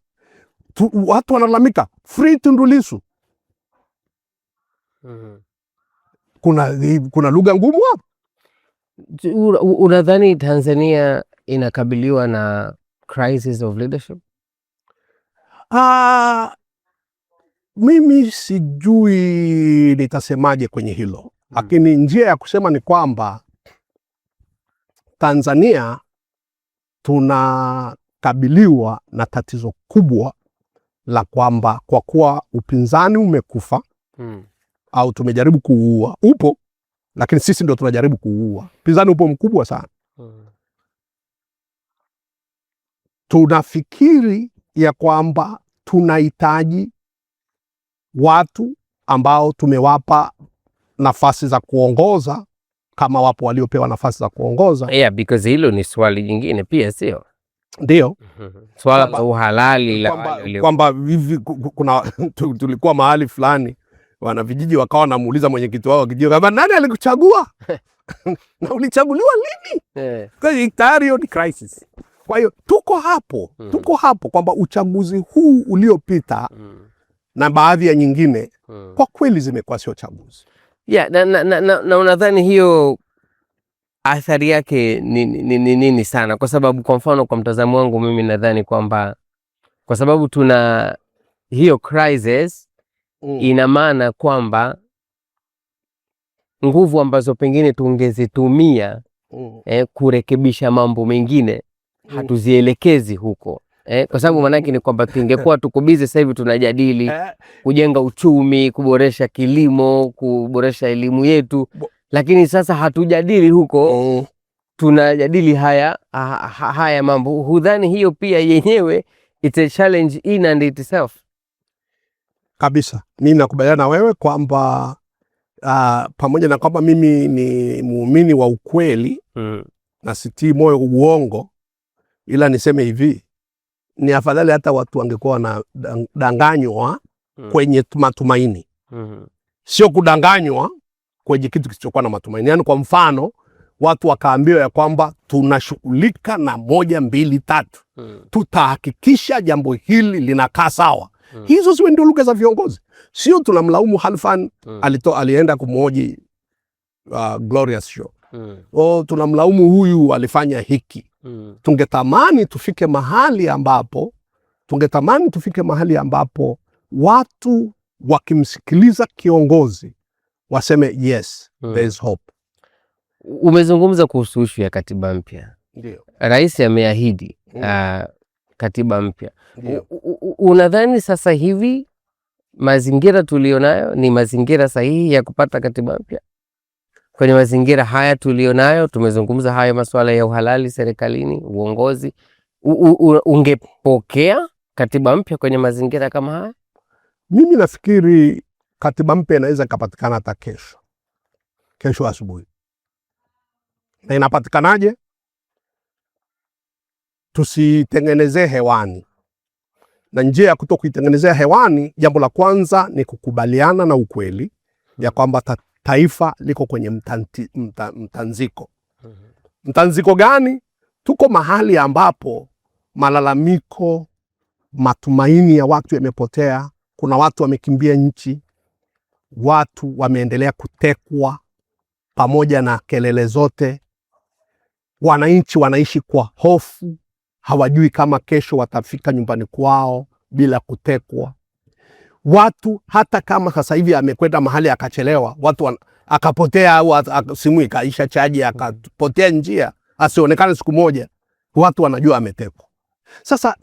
watu wanalalamika free Tundu Lissu. Kuna lugha ngumu hapo. Unadhani Tanzania inakabiliwa na crisis of leadership? Mimi sijui nitasemaje kwenye hilo. Lakini njia ya kusema ni kwamba Tanzania tunakabiliwa na tatizo kubwa la kwamba kwa kuwa upinzani umekufa au tumejaribu kuua, upo, lakini sisi ndio tunajaribu kuua. Upinzani upo mkubwa sana. Tunafikiri ya kwamba tunahitaji watu ambao tumewapa nafasi za kuongoza, kama wapo waliopewa nafasi za kuongoza. Yeah, because hilo ni swali jingine pia, sio? Ndio. Swala la uhalali kwamba hivi kuna tulikuwa mahali fulani, wana vijiji wakawa namuuliza mwenyekiti wao kijiji kama nani alikuchagua? Na ulichaguliwa lini? Kwa hiyo tayari ni crisis. Kwa hiyo tuko hapo kwamba uchaguzi huu uliopita na baadhi ya nyingine kwa kweli zimekuwa sio chaguzi. Yeah, na unadhani hiyo athari yake nini sana? Kwa sababu kwa mfano, kwa mtazamo wangu mimi nadhani kwamba kwa sababu tuna hiyo crisis, ina maana kwamba nguvu ambazo pengine tungezitumia kurekebisha mambo mengine hatuzielekezi huko. Kwa sababu manake ni kwamba tungekuwa tuko busy sasa hivi tunajadili kujenga uchumi, kuboresha kilimo, kuboresha elimu yetu, lakini sasa hatujadili huko, tunajadili haya mambo. Hudhani hiyo pia yenyewe it's a challenge in and itself? Kabisa. Mimi nakubaliana na wewe kwamba pamoja na kwamba mimi ni muumini wa ukweli na sitii moyo uongo, ila niseme hivi, ni afadhali hata watu wangekuwa na danganywa kwenye matumaini. Sio kudanganywa kwenye kitu kisichokuwa na matumaini. Yaani kwa mfano, watu wakaambiwa ya kwamba tunashughulika na 1, 2, 3. Tutahakikisha jambo hili linakaa sawa. Hizo siwe ndio lugha za viongozi. Sio tunamlaumu Halfan alienda kumhoji Glorious Show. Tunamlaumu huyu alifanya hiki. Tungetamani tufike mahali ambapo watu wakimsikiliza kiongozi waseme yes, there is hope. Umezungumza kuhusu issue ya katiba mpya. Ndio. Rais ameahidi katiba mpya. Unadhani sasa hivi mazingira tulionayo ni mazingira sahihi ya kupata katiba mpya? Kwenye mazingira haya tulionayo, tumezungumza haya masuala ya uhalali serikalini, uongozi, ungepokea katiba mpya kwenye mazingira kama haya? Mimi nafikiri katiba mpya inaweza kupatikana hata kesho asubuhi. Na inapatikanaje? Tusitengenezee hewani. Na njia ya kutokuitengenezea hewani, jambo la kwanza ni kukubaliana na ukweli ya kwamba taifa liko kwenye mtanziko. Mtanziko gani? Tuko mahali ambapo malalamiko, matumaini ya watu yamepotea. Kuna watu wamekimbia nchi, watu wameendelea kutekwa pamoja na kelele zote. Wananchi wanaishi kwa hofu, hawajui kama kesho watafika nyumbani kwao bila kutekwa. Watu hata kama sasa hivi amekwenda mahali akachelewa, watu akapotea au simu ikaisha chaji akapotea njia, asionekane siku moja, watu wanajua ametekwa. Sasa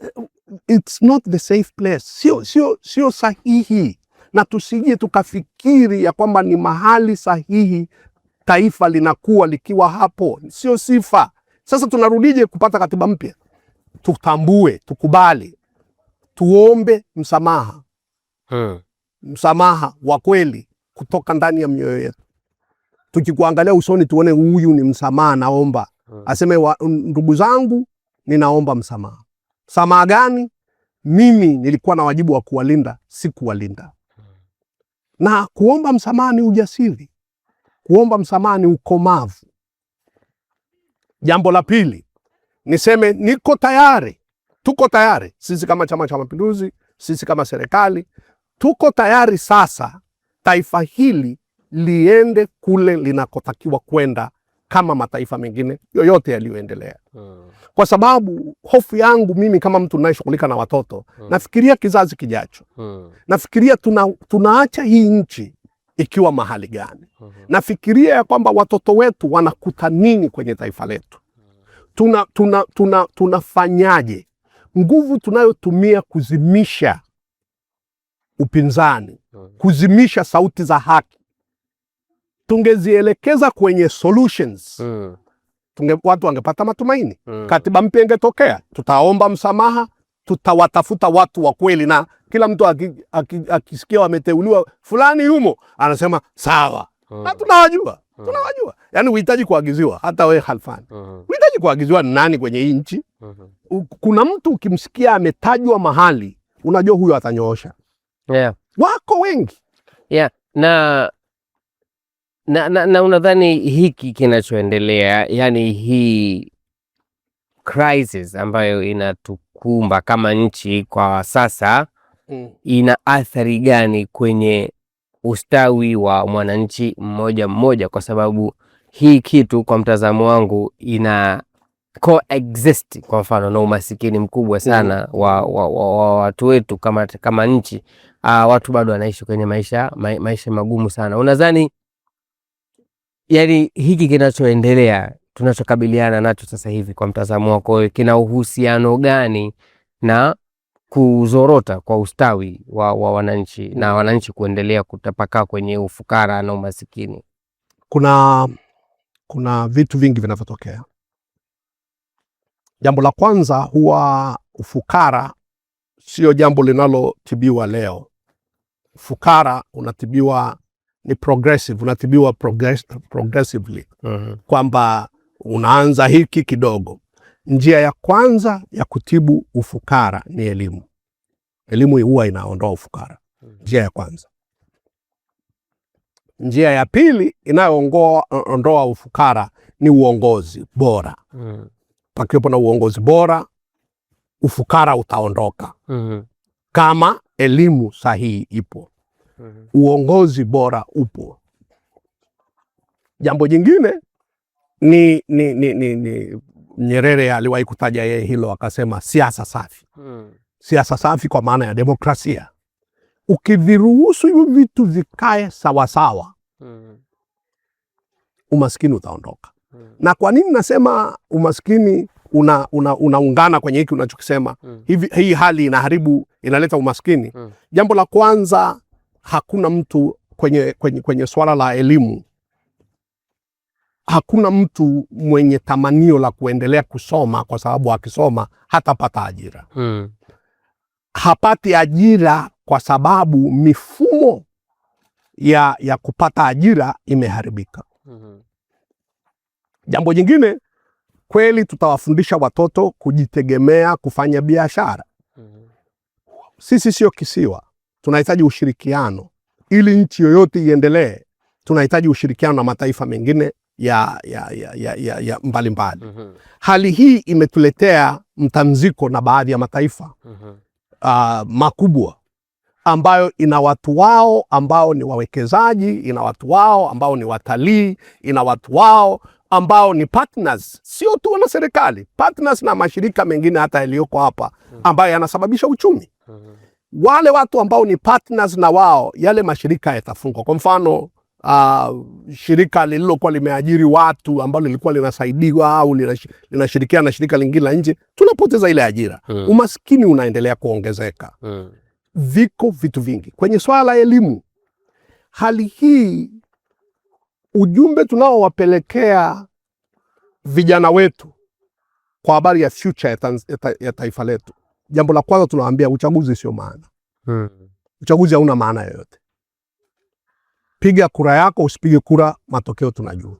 it's not the safe place. Sio sahihi na tusije tukafikiri ya kwamba ni mahali sahihi taifa linakuwa likiwa hapo. Sio sifa. Sasa tunarudije kupata katiba mpya? Tutambue, tukubali, tuombe msamaha. Msamaha wa kweli kutoka ndani ya mioyo yetu. Tukikuangalia usoni tuone huyu ni msamaha naomba. Aseme ndugu zangu ninaomba msamaha. Msamaha gani? Mimi nilikuwa na wajibu wa kuwalinda, sikuwalinda. Na kuomba msamaha ni ujasiri. Kuomba msamaha ni ukomavu. Jambo la pili, niseme niko tayari. Tuko tayari. Sisi kama Chama cha Mapinduzi, sisi kama serikali, tuko tayari sasa taifa hili liende kule linakotakiwa kwenda kama mataifa mengine yoyote yaliyoendelea. Kwa sababu hofu yangu mimi kama mtu ninayeshughulika na watoto, nafikiria kizazi kijacho. Nafikiria tunaacha hii nchi ikiwa mahali gani. Nafikiria ya kwamba watoto wetu wanakuta nini kwenye taifa letu. Tunafanyaje? Nguvu tunayotumia kuzimisha upinzani, kuzimisha sauti za haki, tungezielekeza kwenye solutions. Watu wangepata matumaini. Katiba mpya ingetokea, tutaomba msamaha, tutawatafuta watu wa kweli, na kila mtu akisikia wameteuliwa fulani yumo anasema sawa. Na tunawajua. Yaani uhitaji kuagiziwa, hata wewe Khalfan. Uhitaji kuagiziwa nani kwenye hii nchi. Kuna mtu ukimsikia ametajwa mahali, unajua huyo atanyoosha. Wako wengi. Na unadhani hiki kinachoendelea, yani hii crisis ambayo inatukumba kama nchi kwa sasa, ina athari gani kwenye ustawi wa mwananchi mmoja mmoja? Kwa sababu hii kitu kwa mtazamo wangu ina coexist kwa mfano na umasikini mkubwa sana wa watu wetu kama nchi. Watu bado wanaishi kwenye maisha magumu sana. Unadhani yani hiki kinachoendelea, tunachokabiliana nacho sasa hivi, kwa mtazamo wako kina uhusiano gani na kuzorota kwa ustawi wa wananchi na wananchi kuendelea kutapakaa kwenye ufukara na umasikini? Kuna vitu vingi vinavyotokea. Jambo la kwanza, huwa ufukara sio jambo linalotibiwa leo. Ufukara unatibiwa ni progressive, unatibiwa progressively. Kwamba unaanza hiki kidogo. Njia ya kwanza ya kutibu ufukara ni elimu. Elimu huwa inaondoa ufukara. Njia ya kwanza. Njia ya pili inayoondoa ufukara ni uongozi bora. Pakiwepo na uongozi bora, ufukara utaondoka. Kama elimu sahihi ipo. Uongozi bora upo. Jambo jingine ni Nyerere aliwahi kutaja yeye hilo, akasema siasa safi. Siasa safi kwa maana ya demokrasia. Ukiviruhusu hivi vitu vikae sawa sawa, umaskini utaondoka. Na kwa nini nasema umaskini unaungana kwenye hiki unachokisema? Hii hali inaleta umaskini. Jambo la kwanza, hakuna mtu kwenye swala la elimu, hakuna mtu mwenye tamanio la kuendelea kusoma, kwa sababu akisoma hatapata ajira. Hapati ajira kwa sababu mifumo ya kupata ajira imeharibika. Jambo jingine, kweli tutawafundisha watoto kujitegemea, kufanya biashara. Sisi sio kisiwa. Tunahitaji ushirikiano. Ili nchi yoyote iendelee, tunahitaji ushirikiano na mataifa mengine ya mbalimbali. Hali hii imetuletea mtanziko na baadhi ya mataifa makubwa, ambayo ina watu wao ambao ni wawekezaji, ina watu wao ambao ni watalii, ina watu wao ambao ni partners, sio tu na serikali, partners na mashirika mengine hata yaliyoko hapa ambayo yanasababisha uchumi. Wale watu ambao ni partners na wao, yale mashirika yatafungwa. Kwa mfano, shirika lililokuwa limeajiri watu ambao lilikuwa linasaidiwa au linashirikiana na shirika lingine la nje, tunapoteza ile ajira. Umaskini unaendelea kuongezeka. viko vitu vingi kwenye swala la elimu. Hali hii, ujumbe tunaowapelekea vijana wetu kwa habari ya future ya taifa letu, jambo la kwanza tunawaambia uchaguzi sio maana. Uchaguzi hauna maana yoyote. Piga kura yako, usipige kura, matokeo tunajua.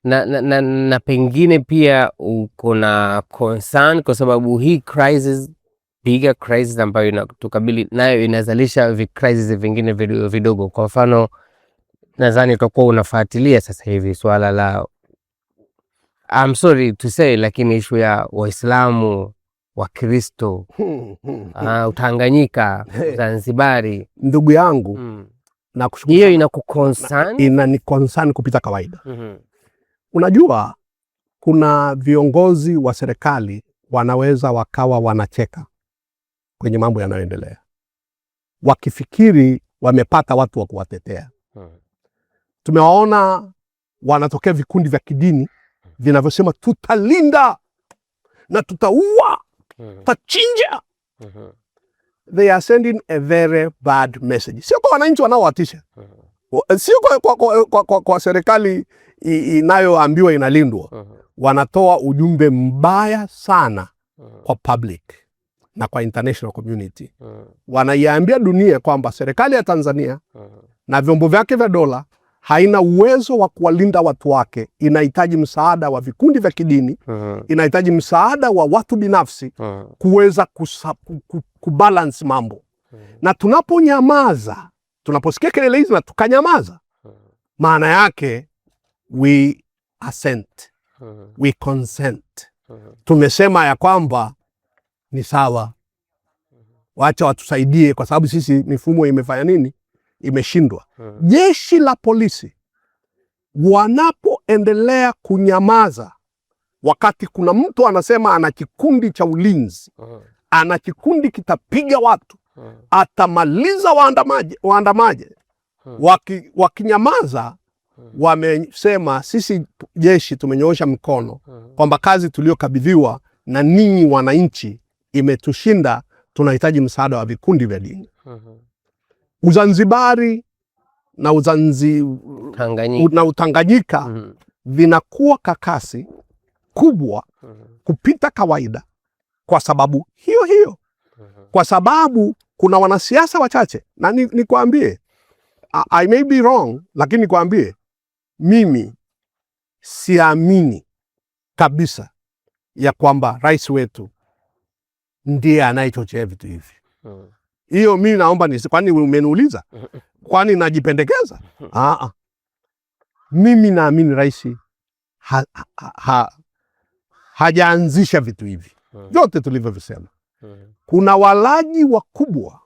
Na pengine pia uko na concern kwa sababu hii crisis, bigger crisis ambayo inatukabili nayo inazalisha crisis vingine vidogo. Kwa mfano, nadhani utakuwa unafuatilia sasa hivi swala la, I'm sorry to say, lakini issue ya Waislamu, Wakristo, Tanganyika, Zanzibari. Ndugu yangu, na hiyo inakuconcern? Inaniconcern kupita kawaida. Unajua, kuna viongozi wa serikali wanaweza wakawa wanacheka kwenye mambo yanayoendelea, wakifikiri wamepata watu wa kuwatetea. Tumewaona wanatokea vikundi vya kidini vinavyosema tutalinda na tutaua, tutachinja. They are sending a very bad message. Sio kwa wananchi wanaowatisha, sio kwa serikali inayoambiwa inalindwa. Wanatoa ujumbe mbaya sana kwa public na kwa international community. Wanaiambia dunia kwamba serikali ya Tanzania na vyombo vyake vya dola haina uwezo wa kuwalinda watu wake. Inahitaji msaada wa vikundi vya kidini, inahitaji msaada wa watu binafsi kuweza kubalance mambo. Na tunaponyamaza, tunaposikia kelele hizi na tukanyamaza, maana yake we assent, we consent. Tumesema ya kwamba ni sawa, wacha watusaidie kwa sababu sisi mifumo imefanya nini? Imeshindwa. Jeshi la polisi wanapoendelea kunyamaza wakati kuna mtu anasema ana kikundi cha ulinzi, ana kikundi kitapiga watu, atamaliza waandamaji, wakinyamaza, wamesema sisi jeshi tumenyoosha mkono kwamba kazi tuliokabidhiwa na ninyi wananchi imetushinda, tunahitaji msaada wa vikundi vya dini. Uzanzibari na Utanganyika vinakuwa kakasi kubwa kupita kawaida kwa sababu hiyo. Kwa sababu kuna wanasiasa wachache, na nikwambie, I may be wrong, lakini nikwambie, mimi siamini kabisa ya kwamba rais wetu ndiye anayechochea vitu hivi. Hiyo mimi naomba kwani umeniuliza? Kwani najipendekeza? Mimi naamini rais hajaanzisha vitu hivi vyote tulivyovisema. Kuna walaji wakubwa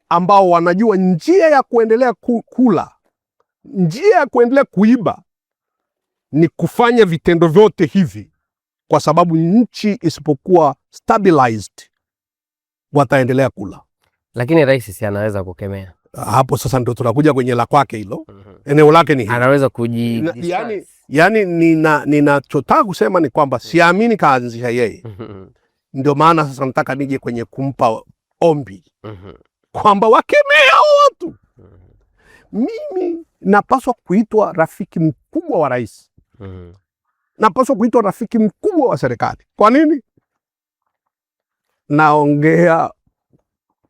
ambao wanajua njia ya kuendelea kula, njia ya kuendelea kuiba ni kufanya vitendo vyote hivi, kwa sababu nchi isipokuwa stabilized wataendelea kula. Lakini rais si anaweza kukemea? Hapo sasa ndio tunakuja kwenye la kwake hilo. Eneo lake ni hilo. Anaweza yani ninachotaka kusema ni kwamba siamini kaanzisha yeye. Ndio maana sasa nataka nije kwenye kumpa ombi kwamba wakemea watu. Mimi napaswa kuitwa rafiki mkubwa wa rais. Napaswa kuitwa rafiki mkubwa wa serikali. Kwa nini? Naongea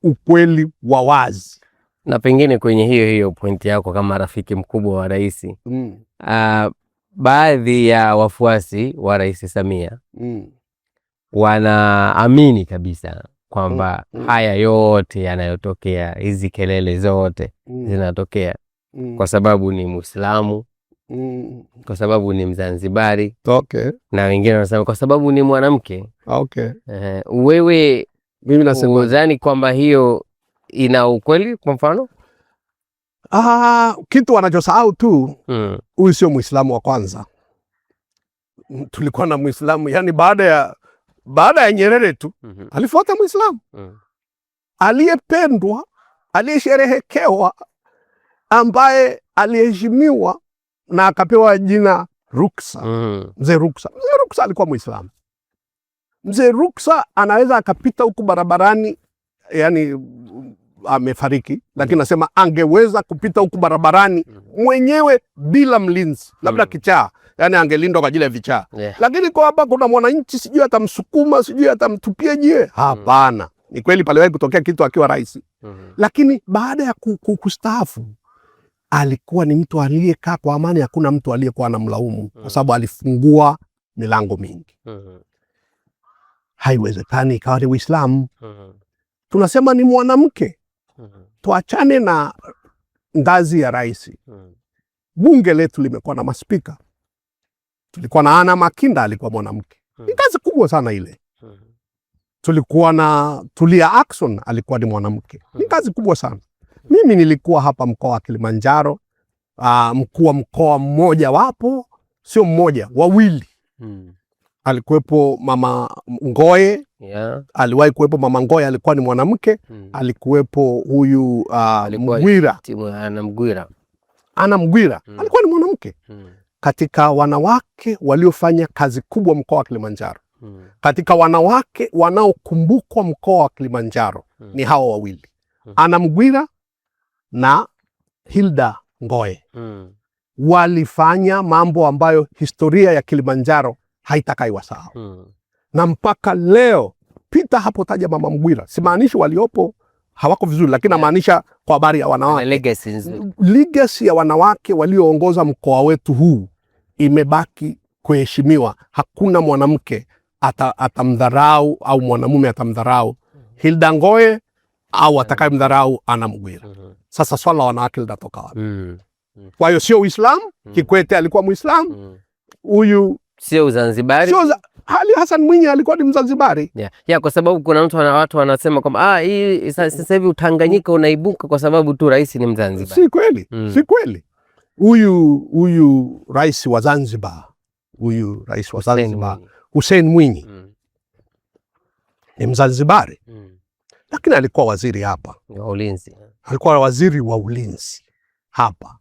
ukweli wa wazi. Na pengine kwenye hiyo pointi yako kama rafiki mkubwa wa rais, baadhi ya wafuasi wa Rais Samia wanaamini kabisa kwamba haya yote yanayotokea, hizi kelele zote zinatokea kwa sababu ni Muislamu, kwa sababu ni Mzanzibari, na wengine wanasema kwa sababu ni mwanamke. Wewe mimi nasema udhani kwamba hiyo ina ukweli? Kwa mfano, kitu wanachosahau tu, huyu sio Muislamu wa kwanza. Tulikuwa na Muislamu, yani baada ya Nyerere tu alifuata Muislamu aliyependwa, aliyesherehekewa, ambaye aliheshimiwa na akapewa jina Ruksa. Mzee Ruksa alikuwa Muislamu. Mzee Ruksa anaweza akapita huku barabarani, yani amefariki, lakini nasema angeweza kupita huku barabarani mwenyewe bila mlinzi, labda kichaa, yani angelindwa kwa ajili ya vichaa. Lakini kwa hapa kuna mwananchi sijui atamsukuma, sijui atamtupia jiwe. Hapana. Ni kweli paliwahi kutokea kitu akiwa rais. Lakini baada ya kustaafu alikuwa ni mtu aliyekaa kwa amani, hakuna mtu aliyekuwa anamlaumu kwa sababu alifungua milango mingi. Haiwezekani ikawa ni Uislamu. Tunasema ni mwanamke. Tuachane na ngazi ya rais. Bunge letu limekuwa na maspika. Tulikuwa na Anna Makinda, alikuwa mwanamke. Ni kazi kubwa sana ile. Tulikuwa na Tulia Ackson, alikuwa ni mwanamke. Ni kazi kubwa sana. Mimi nilikuwa hapa mkoa wa Kilimanjaro, mkuu wa mkoa mmoja wapo, sio mmoja, wawili. Alikuwepo Mama Ngoye. Aliwahi kuwepo Mama Ngoye, alikuwa ni mwanamke. Alikuwepo huyu Mgwira. Anna Mgwira, alikuwa ni mwanamke. Katika wanawake waliofanya kazi kubwa mkoa wa Kilimanjaro, katika wanawake wanaokumbukwa mkoa wa Kilimanjaro ni hao wawili, Anna Mgwira na Hilda Ngoye. Walifanya mambo ambayo historia ya Kilimanjaro haitakai wasahau. Na mpaka leo, pita hapo, taja Mama Mgwira. Simaanishi waliopo hawako vizuri, lakini namaanisha kwa habari ya wanawake. Legacy ya wanawake walioongoza mkoa wetu huu imebaki kuheshimiwa. Hakuna mwanamke atamdharau au mwanamume atamdharau Hilda Ngoye au atakayemdharau Anna Mgwira. Sasa swala la wanawake linatoka wapi? Kwa hiyo sio Uislamu. Kikwete alikuwa Muislamu. Huyu sio Uzanzibari. Ali Hassan Mwinyi alikuwa ni Mzanzibari. Kwa sababu kuna watu wanasema kwamba hii sasa hivi Utanganyika unaibuka kwa sababu tu rais ni Mzanzibari. Si kweli. Si kweli. Huyu rais wa Zanzibar, Hussein Mwinyi ni Mzanzibari. Lakini alikuwa waziri hapa wa ulinzi. Alikuwa waziri wa ulinzi hapa.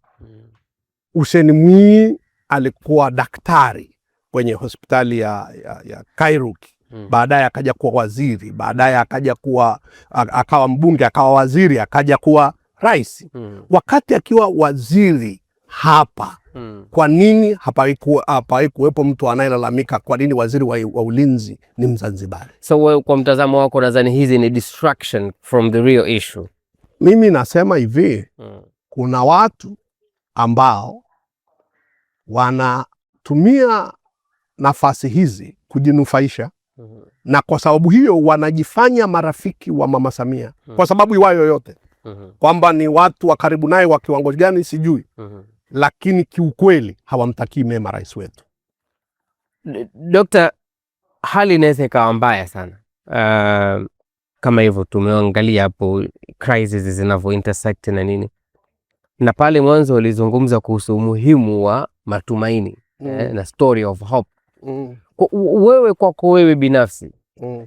Hussein Mwinyi alikuwa daktari kwenye hospitali ya Kairuki. Baadaye akaja kuwa waziri, baadaye akaja kuwa akawa mbunge, akawa waziri, akaja kuwa rais. Wakati akiwa waziri hapa, kwa nini hapawahi kuwepo mtu anayelalamika kwa nini waziri wa ulinzi ni Mzanzibari? So kwa mtazamo wako nadhani hizi ni distraction from the real issue. Mimi nasema hivi, kuna watu ambao wanatumia nafasi hizi kujinufaisha, na kwa sababu hiyo wanajifanya marafiki wa Mama Samia kwa sababu iwayo yoyote, kwamba ni watu wa karibu naye wa kiwango gani sijui, lakini kiukweli hawamtakii mema rais wetu. Dokta, hali inaweza ikawa mbaya sana kama hivyo tumeangalia hapo crisis zinavyo intersect na nini, na pale mwanzo ulizungumza kuhusu umuhimu wa matumaini na story of hope. Wewe kwako wewe binafsi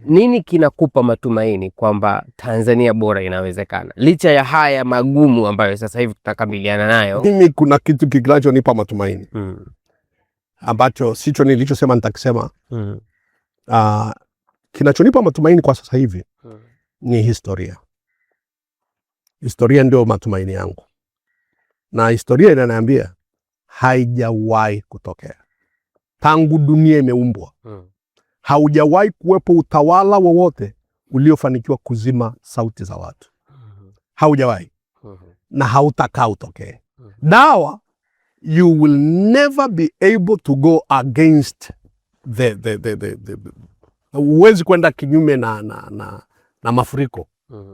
nini kinakupa matumaini kwamba Tanzania bora inawezekana licha ya haya magumu ambayo sasa hivi tutakabiliana nayo? Mimi kuna kitu kinachonipa matumaini ambacho sicho nilichosema nitakisema. Kinachonipa matumaini kwa sasa hivi ni historia. Historia ndio matumaini yangu, na historia inaniambia haijawahi kutokea tangu dunia imeumbwa. Haujawahi kuwepo utawala wowote uliofanikiwa kuzima sauti za watu. Haujawahi. Na hautakaa utokee. Dawa, you will never be able to go against uwezi kwenda kinyume na mafuriko.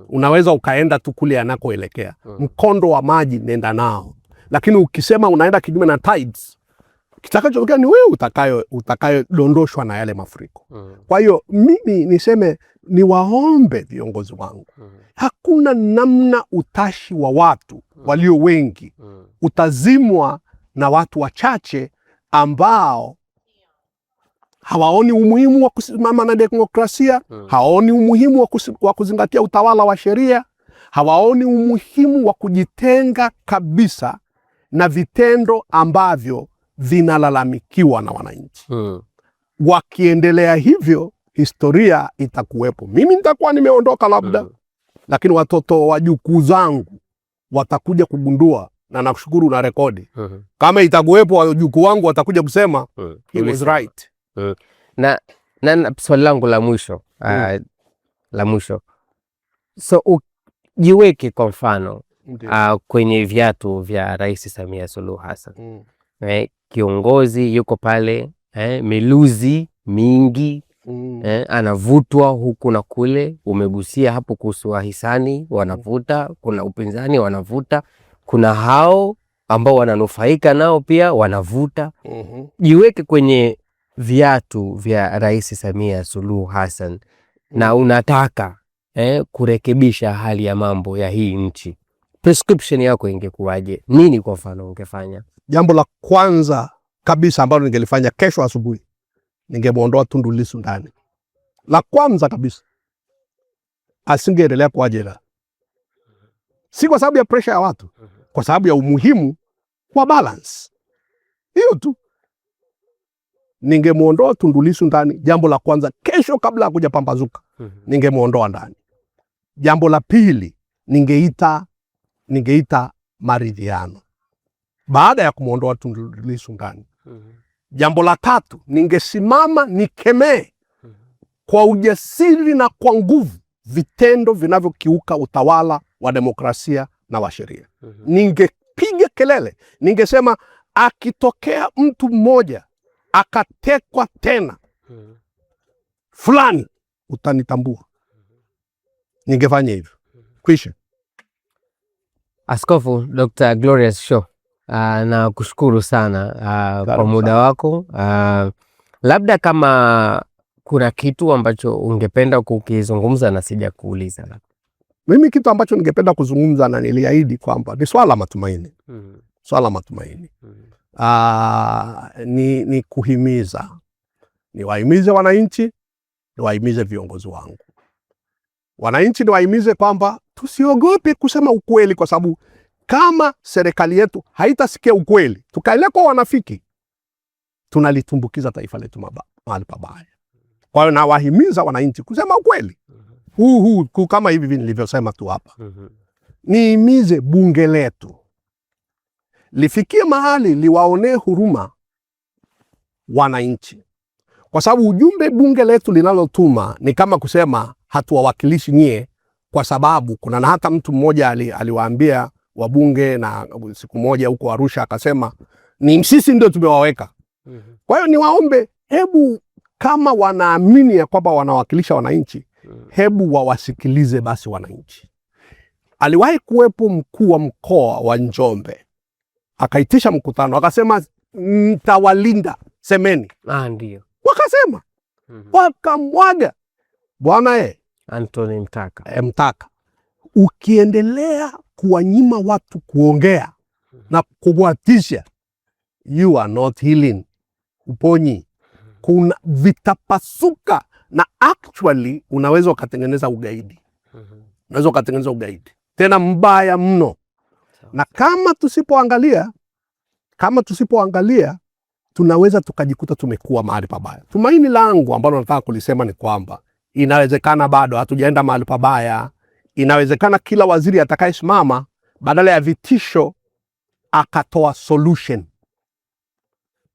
Unaweza ukaenda tu kule anakoelekea. Mkondo wa maji nenda nao. Lakini ukisema unaenda kinyume na tides, kitakachotokea ni wewe utakayodondoshwa na yale mafuriko. Kwa hiyo mimi niseme, niwaombe viongozi wangu, hakuna namna utashi wa watu walio wengi utazimwa na watu wachache ambao hawaoni umuhimu wa kusimama na demokrasia, hawaoni umuhimu wa kuzingatia utawala wa sheria, hawaoni umuhimu wa kujitenga kabisa na vitendo ambavyo vinalalamikiwa na wananchi. Wakiendelea hivyo, historia itakuwepo. Mimi nitakuwa nimeondoka labda, lakini watoto wajukuu zangu watakuja kugundua, na nakushukuru na rekodi. Kama itakuwepo, wajukuu wangu watakuja kusema he was right. Na swali langu la mwisho, so jiweke kwa mfano kwenye viatu vya Rais Samia Suluhu Hassan. Kiongozi yuko pale, miluzi mingi, anavutwa huku na kule. Umegusia hapo kuhusu wahisani wanavuta, kuna upinzani wanavuta, kuna hao ambao wananufaika nao pia wanavuta. Jiweke kwenye viatu vya Rais Samia Suluhu Hassan na unataka kurekebisha hali ya mambo ya hii nchi. Prescription yako ingekuwaje? Nini kwa mfano ungefanya? Jambo la kwanza kabisa ambalo ningelifanya kesho asubuhi, ningemuondoa Tundu Lissu ndani. La kwanza kabisa, asingeendelea kwa jela. Si kwa sababu ya pressure ya watu, kwa sababu ya umuhimu wa balance. Hiyo tu. Ningemuondoa Tundu Lissu ndani, jambo la kwanza kesho kabla ya kuja pambazuka. Ningemuondoa ndani. Jambo la pili, ningeita maridhiano baada ya kumuondoa Tundu Lissu ndani. Jambo la tatu, ningesimama nikemee kwa ujasiri na kwa nguvu vitendo vinavyokiuka utawala wa demokrasia na wa sheria. Ningepiga kelele, ningesema akitokea mtu mmoja akatekwa tena fulani, utanitambua. Ningefanya hivyo. Kwisha. Askofu Dr. Glorious Shaw, na kushukuru sana kwa muda wako. Labda kama kuna kitu ambacho ungependa kukizungumza na sija kuuliza. Mimi kitu ambacho ningependa kuzungumza na niliahidi kwamba ni swala matumaini. Swala matumaini. Ni kuhimiza. Niwahimize wananchi, niwahimize viongozi wangu. Wananchi niwahimize kwamba tusiogope kusema ukweli, kwa sababu kama serikali yetu haitasikia ukweli, tukaelekea kwa wanafiki, tunalitumbukiza taifa letu mahali pabaya. Kwa hiyo nawahimiza wananchi kusema ukweli. Kama hivi nilivyosema tu hapa. Nihimize bunge letu lifikie mahali liwaonee huruma wananchi. Kwa sababu ujumbe bunge letu linalotuma ni kama kusema hatuwawakilishi nyie, kwa sababu kuna na hata mtu mmoja aliwaambia wabunge na siku moja huko Arusha akasema ni sisi ndio tumewaweka. Kwa hiyo niwaombe, hebu kama wanaamini ya kwamba wanawakilisha wananchi, hebu wawasikilize basi wananchi. Aliwahi kuwepo mkuu wa mkoa wa Njombe, akaitisha mkutano, akasema mtawalinda, semeni. Ndio. Wakasema. Wakamwaga. Bwana Anthony Mtaka. Mtaka. Ukiendelea kuwanyima watu kuongea na kuwatisha, you are not healing. Uponyi. Kuna vitapasuka, na actually unaweza ukatengeneza ugaidi. Unaweza ukatengeneza ugaidi. Tena mbaya mno. Na kama tusipoangalia tunaweza tukajikuta tumekuwa mahali pabaya. Tumaini langu ambalo nataka kulisema ni kwamba inawezekana bado hatujaenda mahali pabaya. Inawezekana kila waziri atakayesimama badala ya vitisho akatoa solution.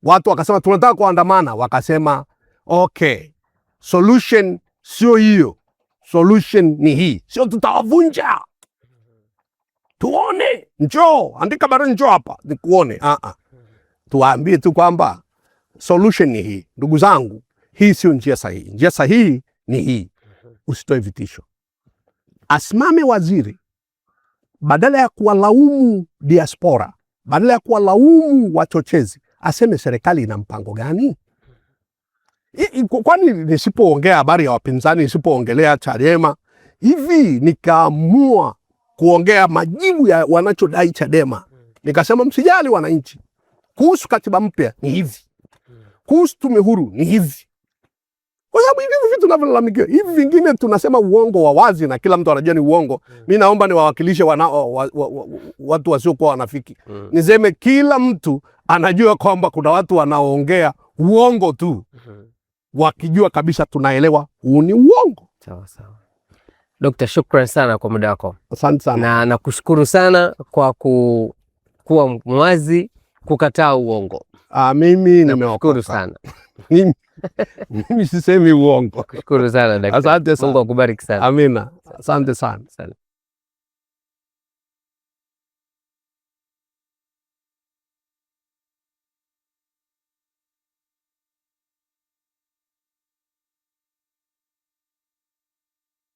Watu wakasema tunataka kuandamana, wakasema okay, solution sio hiyo. Solution ni hii. Sio tutawavunja. Tuone, njoo, andika barua, njoo hapa nikuone. Tuwaambie tu kwamba solution ni hii. Ndugu zangu, hii sio njia sahihi. Njia sahihi ni hii. Usitoe vitisho. Asimame waziri, badala ya kuwalaumu diaspora, badala ya kuwalaumu wachochezi, aseme serikali ina mpango gani? Kwani nisipoongea habari ya wapinzani, nisipoongelea Chadema, hivi nikaamua kuongea majibu ya wanachodai Chadema, nikasema msijali wananchi, kuhusu katiba mpya ni hivi, kuhusu tume huru ni hivi. Kwa sababu hivi vitu tunavyolalamikia, hivi vingine tunasema uongo wa wazi na kila mtu anajua ni uongo. Mimi naomba niwawakilishe watu wasiokuwa wanafiki. Niseme kila mtu anajua kwamba kuna watu wanaoongea uongo tu. wakijua kabisa tunaelewa huu ni uongo. Sawa sawa. Dr. Shukran sana kwa muda wako. Asante sana. Na nakushukuru sana kwa kuwa mwazi kukataa uongo. Mimi nimeokoka sana. Mimi sisemi uongo. Nakushukuru sana daktari. Asante sana. Mungu akubariki sana. Amina. Asante sana.